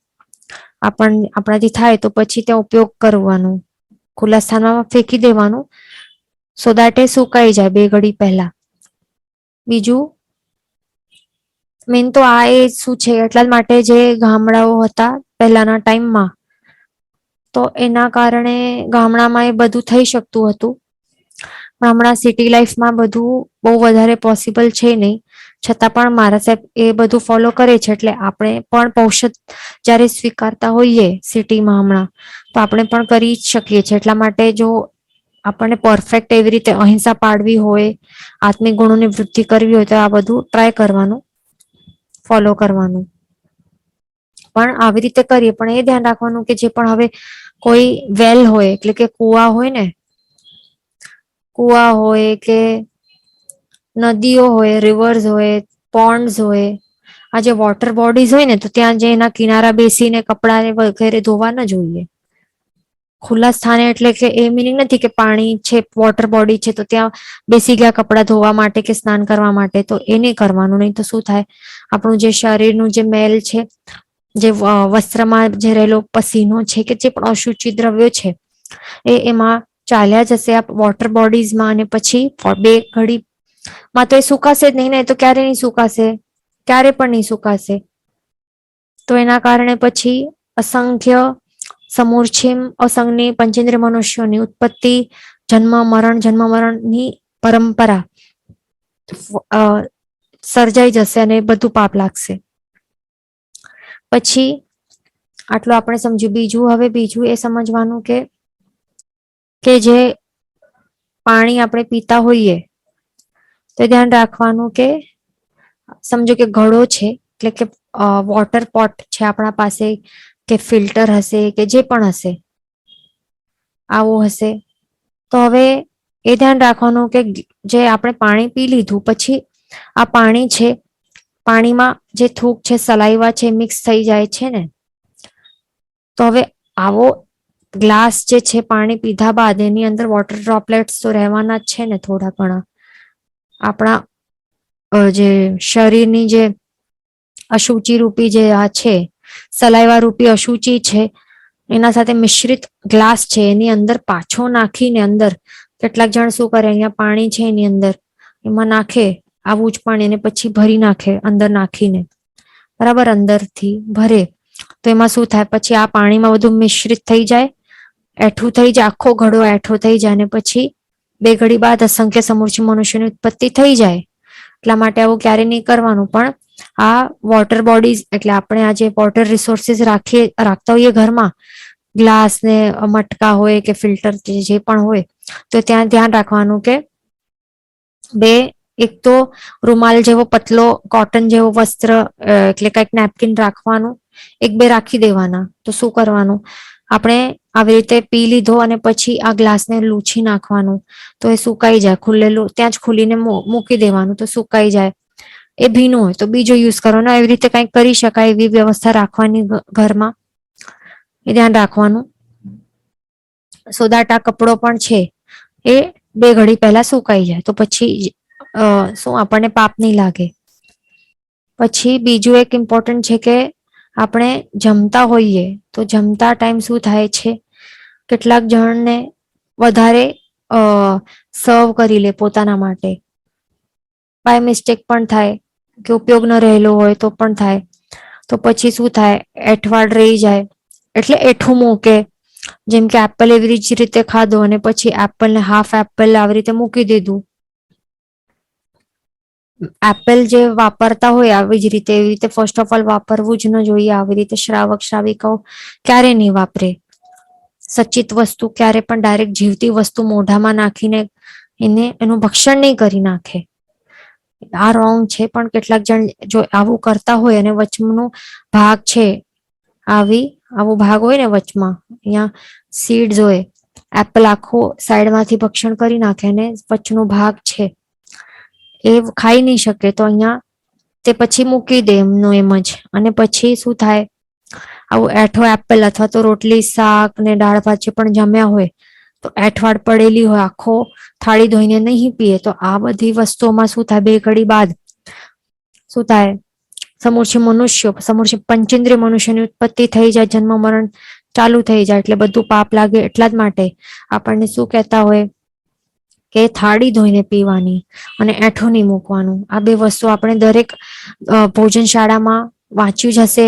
આપણાથી થાય તો પછી ત્યાં ઉપયોગ કરવાનું. ખુલ્લા સ્થાનમાં ફેંકી દેવાનું, સો દેટ એ સુકાઈ જાય 2 ઘડી પહેલા. બીજું મેન તો આ એ શું છે, એટલા માટે જે ગામડાઓ હતા પહેલાના ટાઈમમાં, તો એના કારણે ગામડામાં એ બધું થઈ શકતું હતું. હમણાં સિટી લાઈફમાં બધું બહુ વધારે પોસિબલ છે નહીં, છતાં પણ મારા સાહેબ એ બધું ફોલો કરે છે. એટલે આપણે પણ ઔષધ જ્યારે સ્વીકારતા હોઈએ સિટીમાં હમણાં, તો આપણે પણ કરી જ શકીએ છીએ. એટલા માટે જો આપણને પરફેક્ટ એવી રીતે અહિંસા પાડવી હોય, આત્મિક ગુણોની વૃદ્ધિ કરવી હોય, તો આ બધું ટ્રાય કરવાનું, ફોલો કરવાનું. પણ આવી રીતે કરીએ, પણ એ ધ્યાન રાખવાનું કે જે પણ હવે કોઈ વેલ હોય, એટલે કે કુવા હોય ને, કુવા હોય કે નદીઓ હોય, રિવર્સ હોય, પોન્ડ્સ હોય, આ જે વોટર બોડીઝ હોય ને, તો ત્યાં જે એના કિનારા બેસીને કપડાં વગેરે ધોવા ન જોઈએ. ખુલ્લા સ્થાને એટલે કે એ મિનિંગ નથી કે પાણી છે, વોટર બોડી છે, તો ત્યાં બેસી ગયા કપડાં ધોવા માટે કે સ્નાન કરવા માટે, તો એ નહીં કરવાનું. નહીં તો શું થાય, આપણું જે શરીરનું જે મેલ છે, જે વસ્ત્રમાં જે રહેલો પસીનો છે કે જે પણ અશુચિ દ્રવ્યો છે, એ એમાં ચાલ્યા જશે આ વોટર બોડીઝમાં, અને પછી 2 ઘડીમાં તો એ સુકાશે જ નહીં ને. તો ક્યારે નહીં સુકાશે, ક્યારે પણ નહીં સુકાશે. તો એના કારણે પછી અસંખ્ય સમૂર્છિમ અસંગની પંચેન્દ્રિય મનુષ્યોની ઉત્પત્તિ, જન્મ મરણની પરંપરા સર્જાઈ જશે અને બધું પાપ લાગશે. પછી આટલું આપણે સમજ્યું. બીજું એ સમજવાનું કે જે પાણી આપણે પીતા હોઈએ, તો ધ્યાન રાખવાનું કે સમજો કે ઘડો છે, એટલે કે વોટર પોટ છે આપણા પાસે, કે ફિલ્ટર હશે કે જે પણ હશે, આવું હશે, તો હવે એ ધ્યાન રાખવાનું કે જે આપણે પાણી પી લીધું પછી આ પાણી છે, પાણીમાં જે થૂક છે, સલાઈવા છે, મિક્સ થઈ જાય છે ને, તો હવે આવો ગ્લાસ જે છે પાણી પીધા બાદ એની અંદર વોટર ડ્રોપલેટ્સ તો રહેવાના જ છે ને, થોડા ઘણા આપણા જે શરીરની જે અશુચિ રૂપી જે આ છે, સલાઈવા રૂપી અશુચિ છે, એના સાથે મિશ્રિત ગ્લાસ છે, એની અંદર પાછો નાખીને અંદર કેટલાક જણ શું કરે, અહીંયા પાણી છે એની અંદર, એમાં નાખે આવું જ પાણી, એને પછી ભરી નાખે અંદર નાખીને, બરાબર, અંદરથી ભરે. તો એમાં શું થાય, પછી આ પાણીમાં બધું મિશ્રિત થઈ જાય, એઠું થઈ જાય, આખો ઘડો એઠો થઈ જાય, અને પછી 2 ઘડી બાદ અસંખ્ય સમૂર્છિ મનુષ્યની ઉત્પત્તિ થઈ જાય. એટલા માટે આવું ક્યારે નહીં કરવાનું. પણ આ વોટર બોડીઝ એટલે આપણે આ જે વોટર રિસોર્સિસ રાખતા હોઈએ ઘરમાં, ગ્લાસ ને મટકા હોય કે ફિલ્ટર જે પણ હોય, તો ત્યાં ધ્યાન રાખવાનું કે એક તો રૂમાલ જેવો પતલો કોટન જેવો વસ્ત્ર, એટલે કંઈક નેપકિન રાખવાનું, 1-2 રાખી દેવાના. તો શું કરવાનું, આપણે આવી રીતે પી લીધો અને પછી આ ગ્લાસને લૂછી નાખવાનું, તો એ સુકાઈ જાય. ખુલ્લેલું ત્યાં જ ખુલીને મૂકી દેવાનું, તો સુકાઈ જાય. એ ભીનું હોય તો બીજો યુઝ કરવાનો. એવી રીતે કંઈક કરી શકાય, એવી વ્યવસ્થા રાખવાની ઘરમાં, એ ધ્યાન રાખવાનું. સો દેટ આ કપડો પણ છે એ 2 ઘડી પહેલા સુકાઈ જાય, તો પછી શું આપણને પાપ નહીં લાગે. પછી બીજું એક ઇમ્પોર્ટન્ટ છે કે આપણે જમતા હોઈએ તો જમતા ટાઈમ શું થાય છે, કેટલાક જણને વધારે સર્વ કરી લે પોતાના માટે, બાય મિસ્ટેક પણ થાય કે ઉપયોગ ન રહેલો હોય તો પણ થાય. તો પછી શું થાય, એઠવાડ રહી જાય, એટલે એઠું મૂકે. જેમ કે એપલ એવી જ રીતે ખાધો અને પછી એપલને હાફ એપલ આવી રીતે મૂકી દીધું. એપલ જે વાપરતા હોય આવી જ રીતે, એવી રીતે ફર્સ્ટ ઓફ ઓલ વાપરવું જ ન જોઈએ. આવી રીતે શ્રાવક શ્રાવિકાઓ ક્યારે નહીં વાપરે. સચિત વસ્તુ ક્યારે પણ ડાયરેક્ટ જીવતી વસ્તુ મોઢામાં નાખીને એનું ભક્ષણ નહીં કરી નાખે. આ રોંગ છે. પણ કેટલાક જણ જો આવું કરતા હોય અને વચનો ભાગ છે, આવો ભાગ હોય ને વચમાં, અહીંયા સીડ્સ હોય, એપલ આખો સાઈડમાંથી ભક્ષણ કરી નાખે અને વચનો ભાગ છે એ ખાઈ નહીં શકે, તો અહીંયા તે પછી મૂકી દે એમનું એમ જ. અને પછી શું થાય, આવું એઠો એપલ અથવા તો રોટલી શાક ને દાળ ભાત જે પણ જમ્યા હોય તો એઠવાડ પડેલી હોય, આખો થાળી ધોઈને નહીં પીએ, તો આ બધી વસ્તુઓમાં શું થાય, 2 ઘડી બાદ શું થાય, સમૂર્છી મનુષ્યો, સમૂર્છી પંચેન્દ્રિય મનુષ્યની ઉત્પત્તિ થઈ જાય, જન્મ મરણ ચાલુ થઈ જાય એટલે બધું પાપ લાગે. એટલા જ માટે આપણને શું કહેતા હોય કે થાળી ધોઈને પીવાની અને એઠું નહીં મૂકવાનું. આ બે વસ્તુ આપણે દરેક ભોજનશાળામાં વાંચ્યું જ હશે,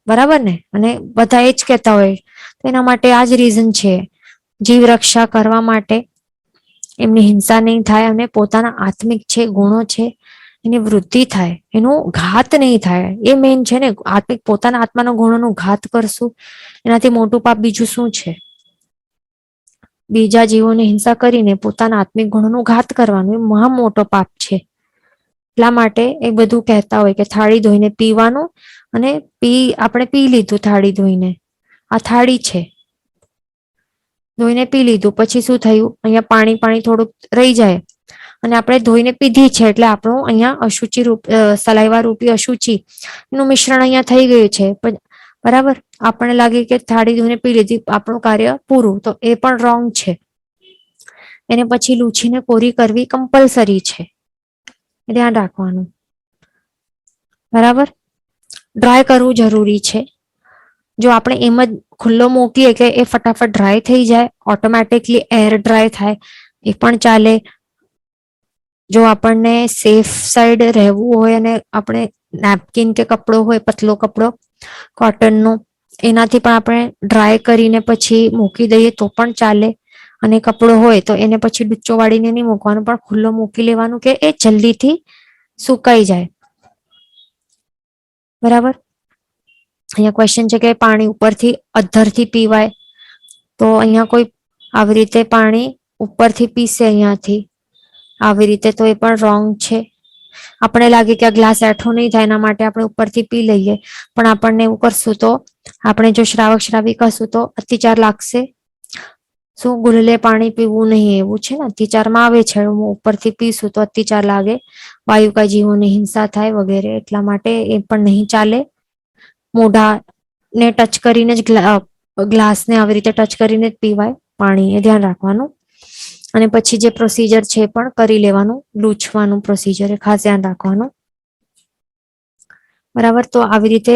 બરાબર ને? અને બધા એ જ કહેતા હોય. તો એના માટે આ જ રીઝન છે, જીવ રક્ષા કરવા માટે, એમની હિંસા નહીં થાય અને પોતાના આત્મિક છે ગુણો છે એની વૃદ્ધિ થાય, એનો ઘાત નહીં થાય. એ મેઇન છે ને. આત્મિક પોતાના આત્માનો ગુણોનો ઘાત કરશું એનાથી મોટું પાપ બીજું શું છે? બીજા જીવોની હિંસા કરીને પોતાના આત્મિક ગુણોનો ઘાત કરવાનું એ મહા મોટો પાપ છે. એટલા માટે એ બધું કહેતા હોય કે થાળી ધોઈને પીવાનું, અને આપણે પી લીધું થાળી ધોઈને, આ થાળી છે, ધોઈને પી લીધું, પછી શું થયું? અહીંયા પાણી પાણી થોડુંક રહી જાય અને આપણે ધોઈને પીધી છે એટલે આપણું અહીંયા અશુચિ રૂપ, સલાઈવા રૂપી અશુચિ એનું મિશ્રણ અહીંયા થઈ ગયું છે, બરાબર? આપણને લાગે કે થાળી ધોઈને પી લીધી, આપણું કાર્ય પૂરું, તો એ પણ રોંગ છે. એને પછી લૂછીને કોરી કરવી કમ્પલસરી છે, ધ્યાન રાખવાનું, બરાબર? ડ્રાય કરવું જરૂરી છે. જો આપણે એમ જ ખુલ્લો મૂકીએ કે એ ફટાફટ ડ્રાય થઈ જાય, ઓટોમેટિકલી એર ડ્રાય થાય, એ પણ ચાલે. જો આપણને સેફ સાઈડ રહેવું હોય અને આપણે નેપકિન કે કપડો હોય, પતલો કપડો કોટનનો, એનાથી પણ આપણે ડ્રાય કરીને પછી મૂકી દઈએ તો પણ ચાલે. અને કપડો હોય તો એને પછી ડૂચો વાળીને નહીં મૂકવાનું, પણ ખુલ્લો મૂકી લેવાનું કે એ જલ્દીથી સુકાઈ જાય, બરાબર? અહીંયા ક્વેશ્ચન છે કે પાણી ઉપરથી અધ્ધરથી પીવાય, તો અહીંયા કોઈ આવી રીતે પાણી ઉપરથી પીશે અહીંયાથી આવી રીતે, તો એ પણ રોંગ છે. આપણે લાગે કે આ ગ્લાસ એઠો નહીં થાય એના માટે આપણે ઉપરથી પી લઈએ, પણ આપણને એવું કરશું તો આપણે જો શ્રાવક શ્રાવિક હશું તો અત્યાચાર લાગશે. શું ગુલલે પાણી પીવું નહીં એવું છે ને? અત્યાચારમાં આવે છે, ઉપરથી પીશું તો અત્યાચાર લાગે, વાયુકા જીવોની હિંસા થાય વગેરે. એટલા માટે એ પણ નહીં ચાલે. મોઢાને ટચ કરીને જ ગ્લાસને આવી રીતે ટચ કરીને જ પીવાય પાણી, એ ધ્યાન રાખવાનું. અને પછી જે પ્રોસીજર છે એ પણ કરી લેવાનું, લૂછવાનું પ્રોસીજર એ ખાસ ધ્યાન રાખવાનું, બરાબર? તો આવી રીતે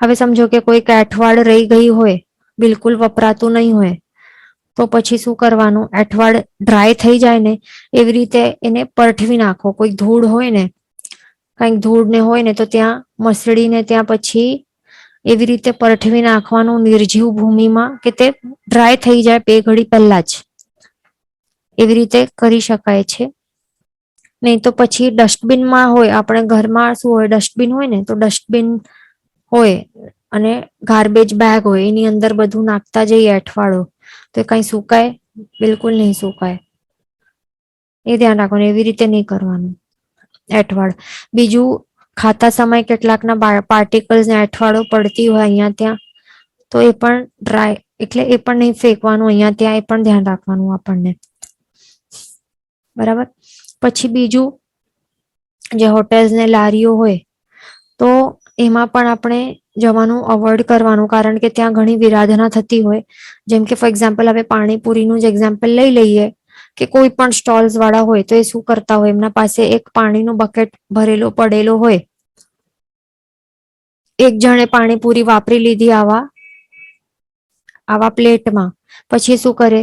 હવે સમજો કે કોઈ એઠવાડ રહી ગઈ હોય, બિલકુલ વપરાતું નહીં હોય, તો પછી શું કરવાનું? એઠવાડ ડ્રાય થઈ જાય ને એવી રીતે એને પરઠવી નાખો. કોઈ ધૂળ હોય ને, કંઈક ધૂળ ને હોય ને, તો ત્યાં મસળીને ત્યાં પછી એવી રીતે પરઠવી નાખવાનું નિર્જીવ ભૂમિમાં કે તે ડ્રાય થઈ જાય 2 ઘડી પહેલા જ. એવી રીતે કરી શકાય છે. નહીં તો પછી ડસ્ટબિનમાં હોય, આપણે ઘરમાં શું હોય, ડસ્ટબિન હોય ને, તો ડસ્ટબિન હોય અને ગાર્બેજ બેગ હોય, એની અંદર બધું નાખતા જઈએ અઠવાડો, તો એ કઈ સુકાય? બિલકુલ નહીં સુકાય. એ ધ્યાન રાખવાનું, એવી રીતે નહીં કરવાનું એઠવાડ. બીજું, ખાતા સમય કેટલાકના પાર્ટિકલ્સ ને એઠવાડો પડતી હોય અહીંયા ત્યાં, તો એ પણ ડ્રાય, એટલે એ પણ નહીં ફેંકવાનું અહીંયા ત્યાં, એ પણ ધ્યાન રાખવાનું આપણને, બરાબર? પછી બીજું, જે હોટેલ્સ ને લારીઓ હોય તો એમાં પણ આપણે જવાનું અવોઇડ કરવાનું, કારણ કે ત્યાં ઘણી વિરાધના થતી હોય. જેમ કે ફોર એક્ઝામ્પલ, હવે પાણીપુરીનું જ એક્ઝામ્પલ લઈ લઈએ કે કોઈ પણ સ્ટોલ્સ વાળા હોય તો એ શું કરતા હોય, એમના પાસે એક પાણીનો બકેટ ભરેલો પડેલો હોય, એક જણે પાણીપુરી વાપરી લીધી આવા પ્લેટમાં, પછી શું કરે,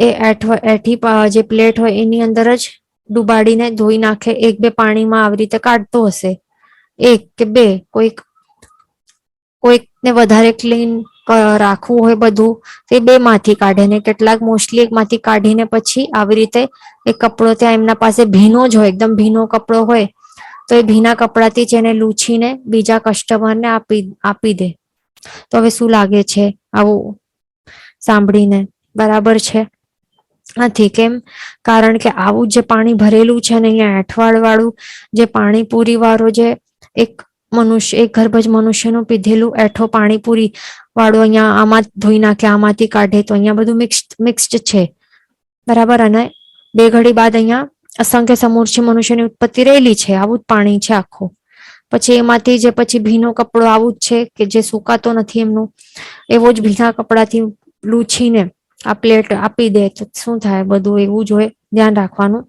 એ એઠી જે પ્લેટ હોય એની અંદર જ ડુબાડીને ધોઈ નાખે. 1-2 પાણીમાં આવી રીતે કાઢતો હશે, 1 કે 2, કોઈકને વધારે ક્લીન રાખવું હોય બધું, તે 2 માંથી કાઢે ને કેટલાક મોસ્ટલી 1 માંથી કાઢીને પછી આવી રીતે એક કપડો ત્યાં એમના પાસે ભીનો જ હોય, એકદમ ભીનો કપડો હોય, તો એ ભીના કપડાથી જ એને લૂછીને બીજા કસ્ટમરને આપી દે. તો હવે શું લાગે છે આવું સાંભળીને? બરાબર છે? નથી. કેમ? કારણ કે આવું જે પાણી ભરેલું છે ને અહીંયા એઠવાડ વાળું, જે પાણીપુરી વાળો જે એક ગર્ભજ મનુષ્યનું પીધેલું એઠો પાણીપુરી વાળું અહીંયા આમાં ધોઈ નાખે, આમાંથી કાઢે, તો અહીંયા બધું મિક્સ્ડ છે, બરાબર? અને 2 ઘડી બાદ અહીંયા અસંખ્ય સમૂર્છી મનુષ્યની ઉત્પત્તિ રહેલી છે, આવું જ પાણી છે આખું. પછી એમાંથી જે પછી ભીનો કપડો આવું જ છે કે જે સુકાતો નથી એમનું, એવો જ ભીના કપડાથી લૂછીને આ પ્લેટ આપી દે, તો શું થાય? બધું એવું જ હોય, ધ્યાન રાખવાનું.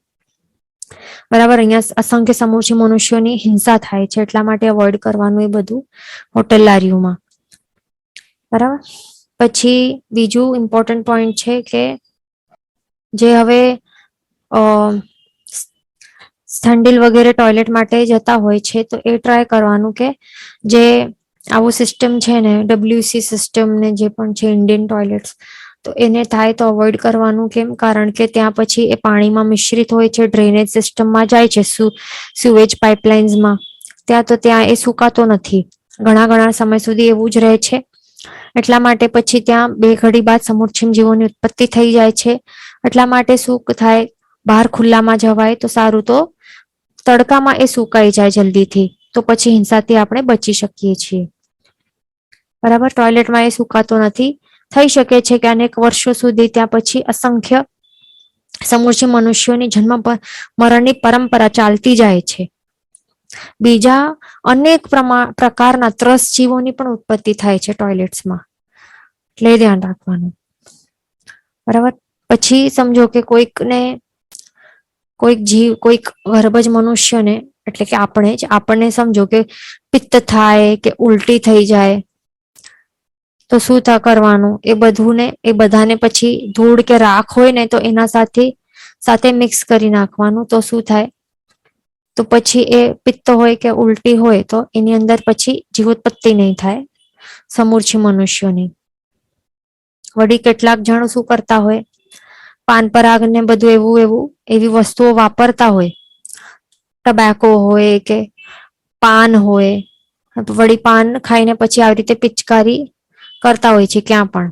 બરાબર. અહીંયા અસંખ્ય સમૂહથી મનુષ્યોની હિંસા થાય છે, એટલા માટે અવોઇડ કરવાનું એ બધું હોટેલ લારીઓમાં. બરાબર. પછી બીજું ઇમ્પોર્ટન્ટ પોઈન્ટ છે કે જે હવે સ્ટંડીલ વગેરે ટોયલેટ માટે જતા હોય છે તો એ ટ્રાય કરવાનું કે જે આવું સિસ્ટમ છે ને, ડબ્લ્યુસી સિસ્ટમ ને જે પણ છે ઇન્ડિયન ટોયલેટ્સ, તો એને થાય તો અવોઇડ કરવાનું. કેમ? કારણ કે ત્યાં પછી એ પાણીમાં મિશ્રિત હોય છે, ડ્રેનેજ સિસ્ટમમાં જાય છે, સુએજ પાઇપલાઇન્સમાં, ત્યાં એ સુકાતો નથી, ઘણા સમય સુધી એવું જ રહે છે. એટલા માટે પછી ત્યાં બે ઘડી બાદ સમુચ્છિમ જીવોની ઉત્પત્તિ થઈ જાય છે. એટલા માટે શું થાય, બહાર ખુલ્લામાં જવાય તો સારું, તો તડકામાં એ સુકાઈ જાય જલ્દીથી, તો પછી હિંસાથી આપણે બચી શકીએ છીએ. બરાબર. ટોયલેટમાં એ સુકાતો નથી. થઈ શકે છે કે અનેક વર્ષો સુધી ત્યાં પછી અસંખ્ય સમૂચી મનુષ્યોની જન્મ મરણની પરંપરા ચાલતી જાય છે. બીજા અનેક પ્રકારના ત્રસ જીવોની પણ ઉત્પત્તિ થાય છે ટોયલેટ્સમાં, એટલે ધ્યાન રાખવાનું. બરાબર. પછી સમજો કે કોઈક ગર્ભજ મનુષ્યને, એટલે કે આપણને સમજો કે પિત્ત થાય કે ઉલટી થઈ જાય તો શું કરવાનું, એ બધાને પછી ધૂળ કે રાખ હોય ને તો એના સાથે મિક્સ કરી નાખવાનું. તો શું થાય, તો પછી એ પિત્ત હોય કે ઉલટી હોય તો એની અંદર પછી જીવોત્પત્તિ નહીં થાય સમૂર્છી મનુષ્યોની. વળી કેટલાક જણ શું કરતા હોય, પાન પરાગ ને બધું એવી વસ્તુઓ વાપરતા હોય, ટબેકો હોય કે પાન હોય, વળી પાન ખાઈને પછી આવી રીતે પિચકારી કરતા હોય છે ક્યાં પણ,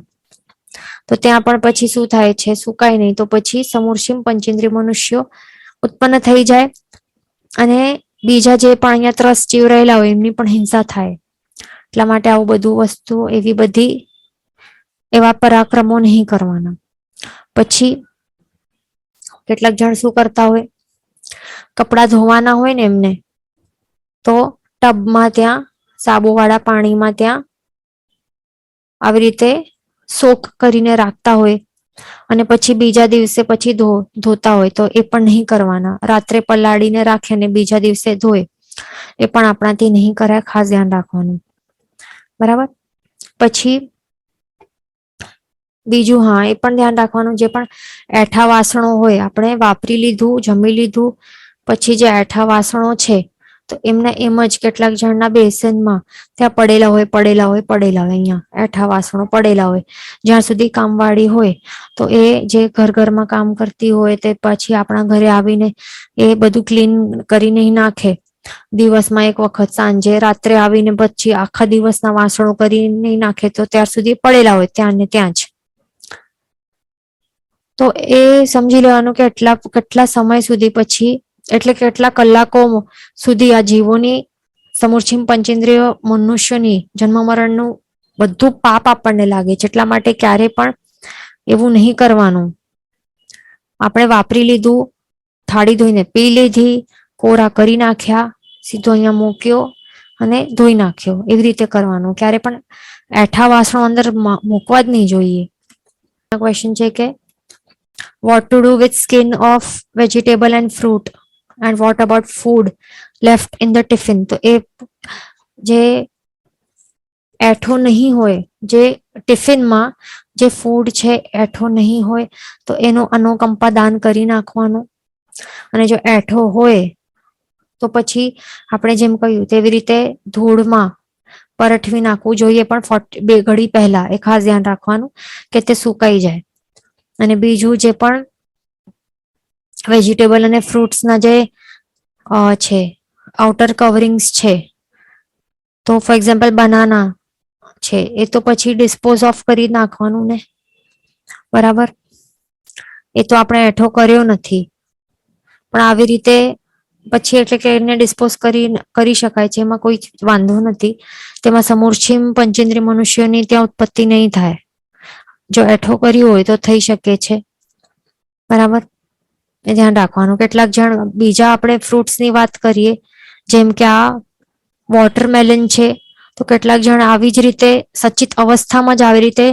તો ત્યાં પણ પછી શું થાય છે, સુકાય નહીં, તો પછી સમૂર્છિમ પંચેન્દ્રિય મનુષ્યો ઉત્પન્ન થઈ જાય અને બીજા જે પણ અહીંયા ત્રસ્ત જીવ રહેલા હોય એમની પણ હિંસા થાય. એટલા માટે આવું બધું વસ્તુ એવા પરાક્રમો નહીં કરવાના. પછી કેટલાક જણ શું કરતા હોય, કપડા ધોવાના હોય ને એમને, તો ટબમાં ત્યાં સાબુવાળા પાણીમાં ત્યાં આવી રીતે સોક કરીને રાખતા હોય અને પછી બીજા દિવસે પછી ધોતા હોય, તો એ પણ નહીં કરવાના. રાત્રે પલાળીને રાખે ને બીજા દિવસે ધોય, એ પણ આપણાથી નહીં કરાય, ખાસ ધ્યાન રાખવાનું. બરાબર. પછી બીજું, હા, એ પણ ધ્યાન રાખવાનું, જે પણ એઠા વાસણો હોય, આપણે વાપરી લીધું, જમી લીધું, પછી જે એઠા વાસણો છે તો એમને એમ જ કેટલાક જણના બેસનમાં ત્યાં પડેલા હોય અહીંયા એઠા વાસણો પડેલા હોય. જ્યાં સુધી કામવાળી હોય તો એ જે ઘરમાં કામ કરતી હોય તે પછી આપણા ઘરે આવીને એ બધું ક્લીન કરીને નાખે. દિવસમાં એક વખત સાંજે, રાત્રે આવીને પછી આખા દિવસના વાસણો કરીને નાખે, તો ત્યાર સુધી પડેલા હોય ત્યાં ને ત્યાં જ. તો એ સમજી લેવાનું કે કેટલા સમય સુધી પછી, એટલે કેટલા કલાકો સુધી આ જીવોની સમૂર્છિમ પંચેન્દ્રિય મનુષ્યની જન્મ મરણનું બધું પાપ આપણને લાગે છે. એટલા માટે ક્યારે પણ એવું નહીં કરવાનું. આપણે વાપરી લીધું, થાળી ધોઈને પી લીધી, કોરા કરી નાખ્યા, સીધો અહીંયા મૂક્યો અને ધોઈ નાખ્યો, એવી રીતે કરવાનું. ક્યારે પણ એઠા વાસણો અંદર મૂકવા જ નહીં જોઈએ. ક્વેશ્ચન છે કે what to do with skin of vegetable and fruit and what about food left in the tiffin. તો એ જે એઠો નહીં હોય, જે ટિફિનમાં જે ફૂડ છે એઠો નહીં હોય તો એનું અનુકંપા દાન કરી નાખવાનું. અને જો એઠો હોય તો પછી આપણે જેમ કહ્યું તેવી રીતે ધૂળમાં પરઠવી નાખવું જોઈએ, પણ 2 ઘડી પહેલા. એ ખાસ ધ્યાન રાખવાનું કે તે સુકાઈ જાય. અને બીજું જે પણ વેજીટેબલ અને ફ્રૂટ્સના જે છે આઉટર કવરિંગ્સ છે, તો ફોર એક્ઝામ્પલ બનાના છે, એ તો પછી ડિસ્પોઝ ઓફ કરી નાખવાનું ને. બરાબર. એ તો આપણે એઠો કર્યો નથી, પણ આવી રીતે પછી એટલે કે એને ડિસ્પોઝ કરી શકાય છે, એમાં કોઈ વાંધો નથી. તેમાં સમૂર્છિમ પંચેન્દ્રિય મનુષ્યોની ત્યાં ઉત્પત્તિ નહીં થાય. જો એઠો કર્યું હોય તો થઈ શકે છે. બરાબર. એ ધ્યાન રાખવાનું. કેટલાક જણ બીજા આપણે ફ્રૂટ્સની વાત કરીએ, જેમ કે આ વોટરમેલન છે, તો કેટલાક જણ આવી જ રીતે સચિત અવસ્થામાં જ આવી રીતે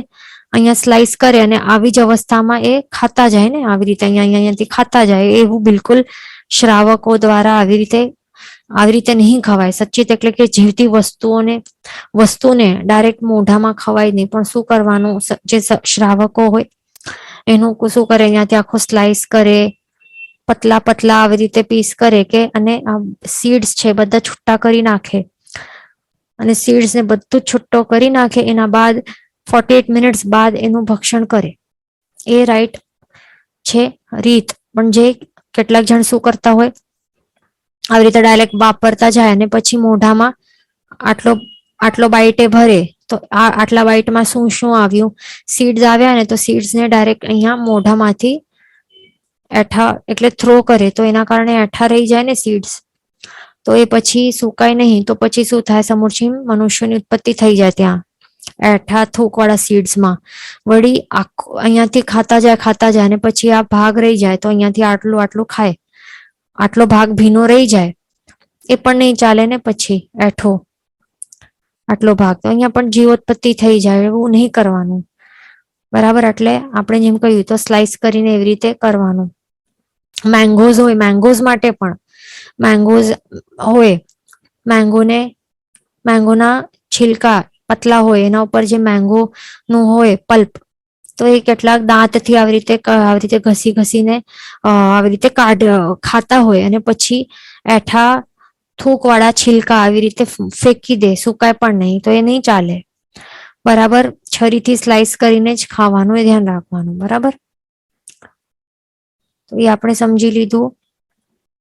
અહીંયા સ્લાઇસ કરે અને આવી જ અવસ્થામાં એ ખાતા જાય ને, આવી રીતે અહીંયાથી ખાતા જાય. એવું બિલકુલ શ્રાવકો દ્વારા આવી રીતે નહીં ખવાય. સચિત એટલે કે જીવતી વસ્તુને ડાયરેક્ટ મોઢામાં ખવાય નહીં, પણ શું કરવાનું, જે શ્રાવકો હોય એનું શું કરે, અહીંયાથી આખો સ્લાઇસ કરે, પતલા પતલા આવી રીતે પીસ કરે કે, અને આ સીડ્સ છે બધા છૂટા કરી નાખે, અને સીડ્સ ને બધું છૂટો કરી નાખે. એના બાદ 48 મિનિટ્સ બાદ એનું ભક્ષણ કરે. એ રાઈટ છે રીત. પણ જે કેટલાક જણ શું કરતા હોય, આવી રીતે ડાયરેક્ટ વાપરતા જાય અને પછી મોઢામાં આટલો બાઈટે ભરે, તો આટલા બાઈટમાં શું શું આવ્યું, સીડ્સ આવ્યા ને, તો સીડ્સ ને ડાયરેક્ટ અહીંયા મોઢામાંથી એઠા એટલે થ્રો કરે, તો એના કારણે એઠા રહી જાય ને સીડ્સ, તો એ પછી સુકાય નહીં. તો પછી શું થાય, સમૂર્છિમ મનુષ્યની ઉત્પત્તિ થઈ જાય ત્યાં એઠા થૂકવાળા સીડ્સમાં. વળી અહીંયાથી ખાતા જાય અને પછી આ ભાગ રહી જાય, તો અહીંયાથી આટલું ખાય, આટલો ભાગ ભીનો રહી જાય, એ પણ નહીં ચાલે ને. પછી એઠો આટલો ભાગ, તો અહીંયા પણ જીવોત્પત્તિ થઈ જાય. એવું નહીં કરવાનું, બરાબર. એટલે આપણે જેમ કહ્યું તો સ્લાઇસ કરીને એવી રીતે કરવાનું. મેંગોઝ હોય, મેંગોઝ માટે પણ મેંગોઝ હોય, મેંગોના છિલકા પતલા હોય, એના ઉપર જે મેંગો નું હોય પલ્પ, તો એ કેટલાક દાંતથી આવી રીતે ઘસીને આવી રીતે ખાતા હોય, અને પછી એઠા થૂકવાળા છિલકા આવી રીતે ફેંકી દે, સુકાય પણ નહીં, તો એ નહીં ચાલે. બરાબર, છરીથી સ્લાઇસ કરીને જ ખાવાનું, એ ધ્યાન રાખવાનું. બરાબર, તો એ આપણે સમજી લીધું.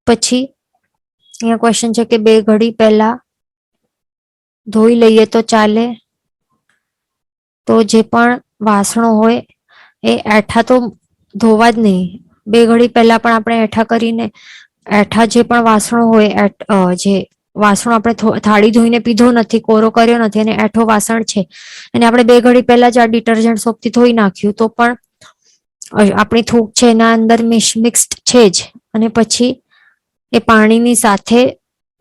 પછી અહીંયા ક્વેશ્ચન છે કે 2 ઘડી પહેલા ધોઈ લઈએ તો ચાલે? તો જે પણ વાસણો હોય એ એઠા તો ધોવા જ નહીં. 2 ઘડી પહેલા પણ આપણે એઠા કરીને, એઠા જે પણ વાસણો હોય, જે વાસણો આપણે થાળી ધોઈને પીધો નથી, કોરો કર્યો નથી, અને એઠો વાસણ છે, અને આપણે 2 ઘડી પહેલા જ આ ડિટર્જન્ટ સોપથી ધોઈ નાખ્યું, તો પણ આપણી થૂક છે એના અંદર મિક્સ્ડ છે જ, અને પછી એ પાણીની સાથે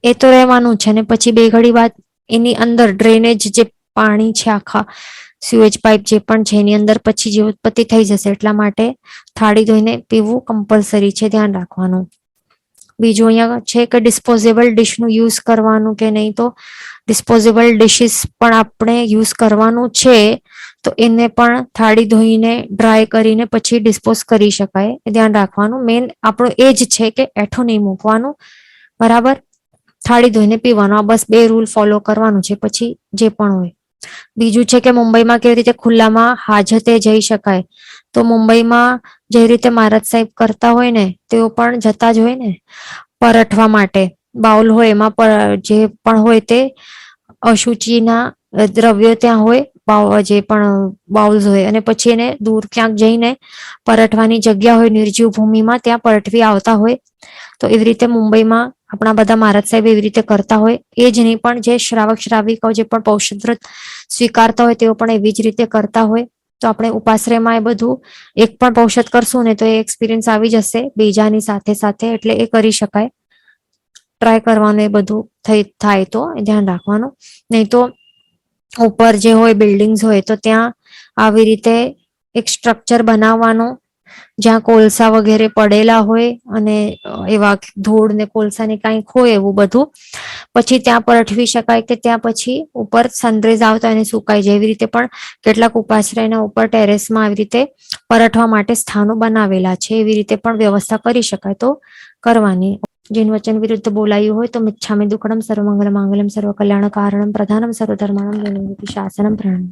એ તો રહેવાનું છે, ને પછી 2 ઘડી બાદ એની અંદર ડ્રેનેજ જે પાણી છે, આખા સ્યુએજ પાઇપ જે પણ છે એની અંદર પછી જે ઉત્પત્તિ થઈ જશે. એટલા માટે થાળી ધોઈને પીવું કમ્પલસરી છે, ધ્યાન રાખવાનું. બીજું અહીંયા છે કે ડિસ્પોઝેબલ ડિશનું યુઝ કરવાનું કે નહીં. તો ડિસ્પોઝેબલ ડિશિસ પણ આપણે યુઝ કરવાનું છે, તો એને પણ થાળી ધોઈને ડ્રાય કરીને પછી ડિસ્પોઝ કરી શકાય, એ ધ્યાન રાખવાનું. મેન આપણું એ જ છે કે એઠું નહીં મૂકવાનું, બરાબર, થાળી ધોઈને પીવાનું. આ બસ 2 રૂલ ફોલો કરવાનું છે, પછી જે પણ હોય. બીજું છે કે મુંબઈમાં કેવી રીતે ખુલ્લામાં હાજતે જઈ શકાય. તો મુંબઈમાં જે રીતે મહારાજ સાહેબ કરતા હોય ને, તેઓ પણ જતા જ હોય ને પરઠવા માટે. બાઉલ હોય, એમાં જે પણ હોય તે અશુચિના દ્રવ્યો ત્યાં હોય, જે પણ બાઉલ્સ હોય, અને પછી એને દૂર ક્યાંક જઈને પરઠવાની જગ્યા હોય નિર્જીવ ભૂમિમાં, ત્યાં પરઠવી આવતા હોય. તો એવી રીતે મુંબઈમાં આપણા બધા મહારાજ સાહેબ એવી રીતે કરતા હોય. એ જ નહીં, પણ જે શ્રાવક શ્રાવિકાઓ જે પણ પૌષદ્રત સ્વીકારતા હોય તેઓ પણ એવી જ રીતે કરતા હોય. તો આપણે ઉપાશ્રયમાં એ બધું એક પણ પૌષધ કરશું ને, તો એ એક્સપિરિયન્સ આવી જશે બીજાની સાથે સાથે, એટલે એ કરી શકાય. ટ્રાય કરવાનું, એ બધું થાય તો ધ્યાન રાખવાનું. નહીં તો ઉપર જે હોય બિલ્ડિંગ્સ હોય, તો ત્યાં આવી રીતે એક સ્ટ્રક્ચર બનાવવાનું, જ્યાં કોલસા વગેરે પડેલા હોય, અને એવા ધૂળ ને કોલસાની કંઈક હોય એવું બધું, પછી ત્યાં પરઠવી શકાય કે ત્યાં પછી ઉપર સનરેઝ આવતા એને સુકાઈ જાય. એવી રીતે પણ કેટલાક ઉપાશ્રયના ઉપર ટેરેસમાં આવી રીતે પરઠવા માટે સ્થાનો બનાવેલા છે. એવી રીતે પણ વ્યવસ્થા કરી શકાય, તો કરવાની. જીન વચન વિરુદ્ધ બોલાયું હોય તો મિચ્છામિ દુક્કડમ સર્વમંગલ માંગલ્યમ સર્વ કલ્યાણ કારણમ પ્રધાનમ સર્વધર્માણમ શાસનમ પ્રણામ.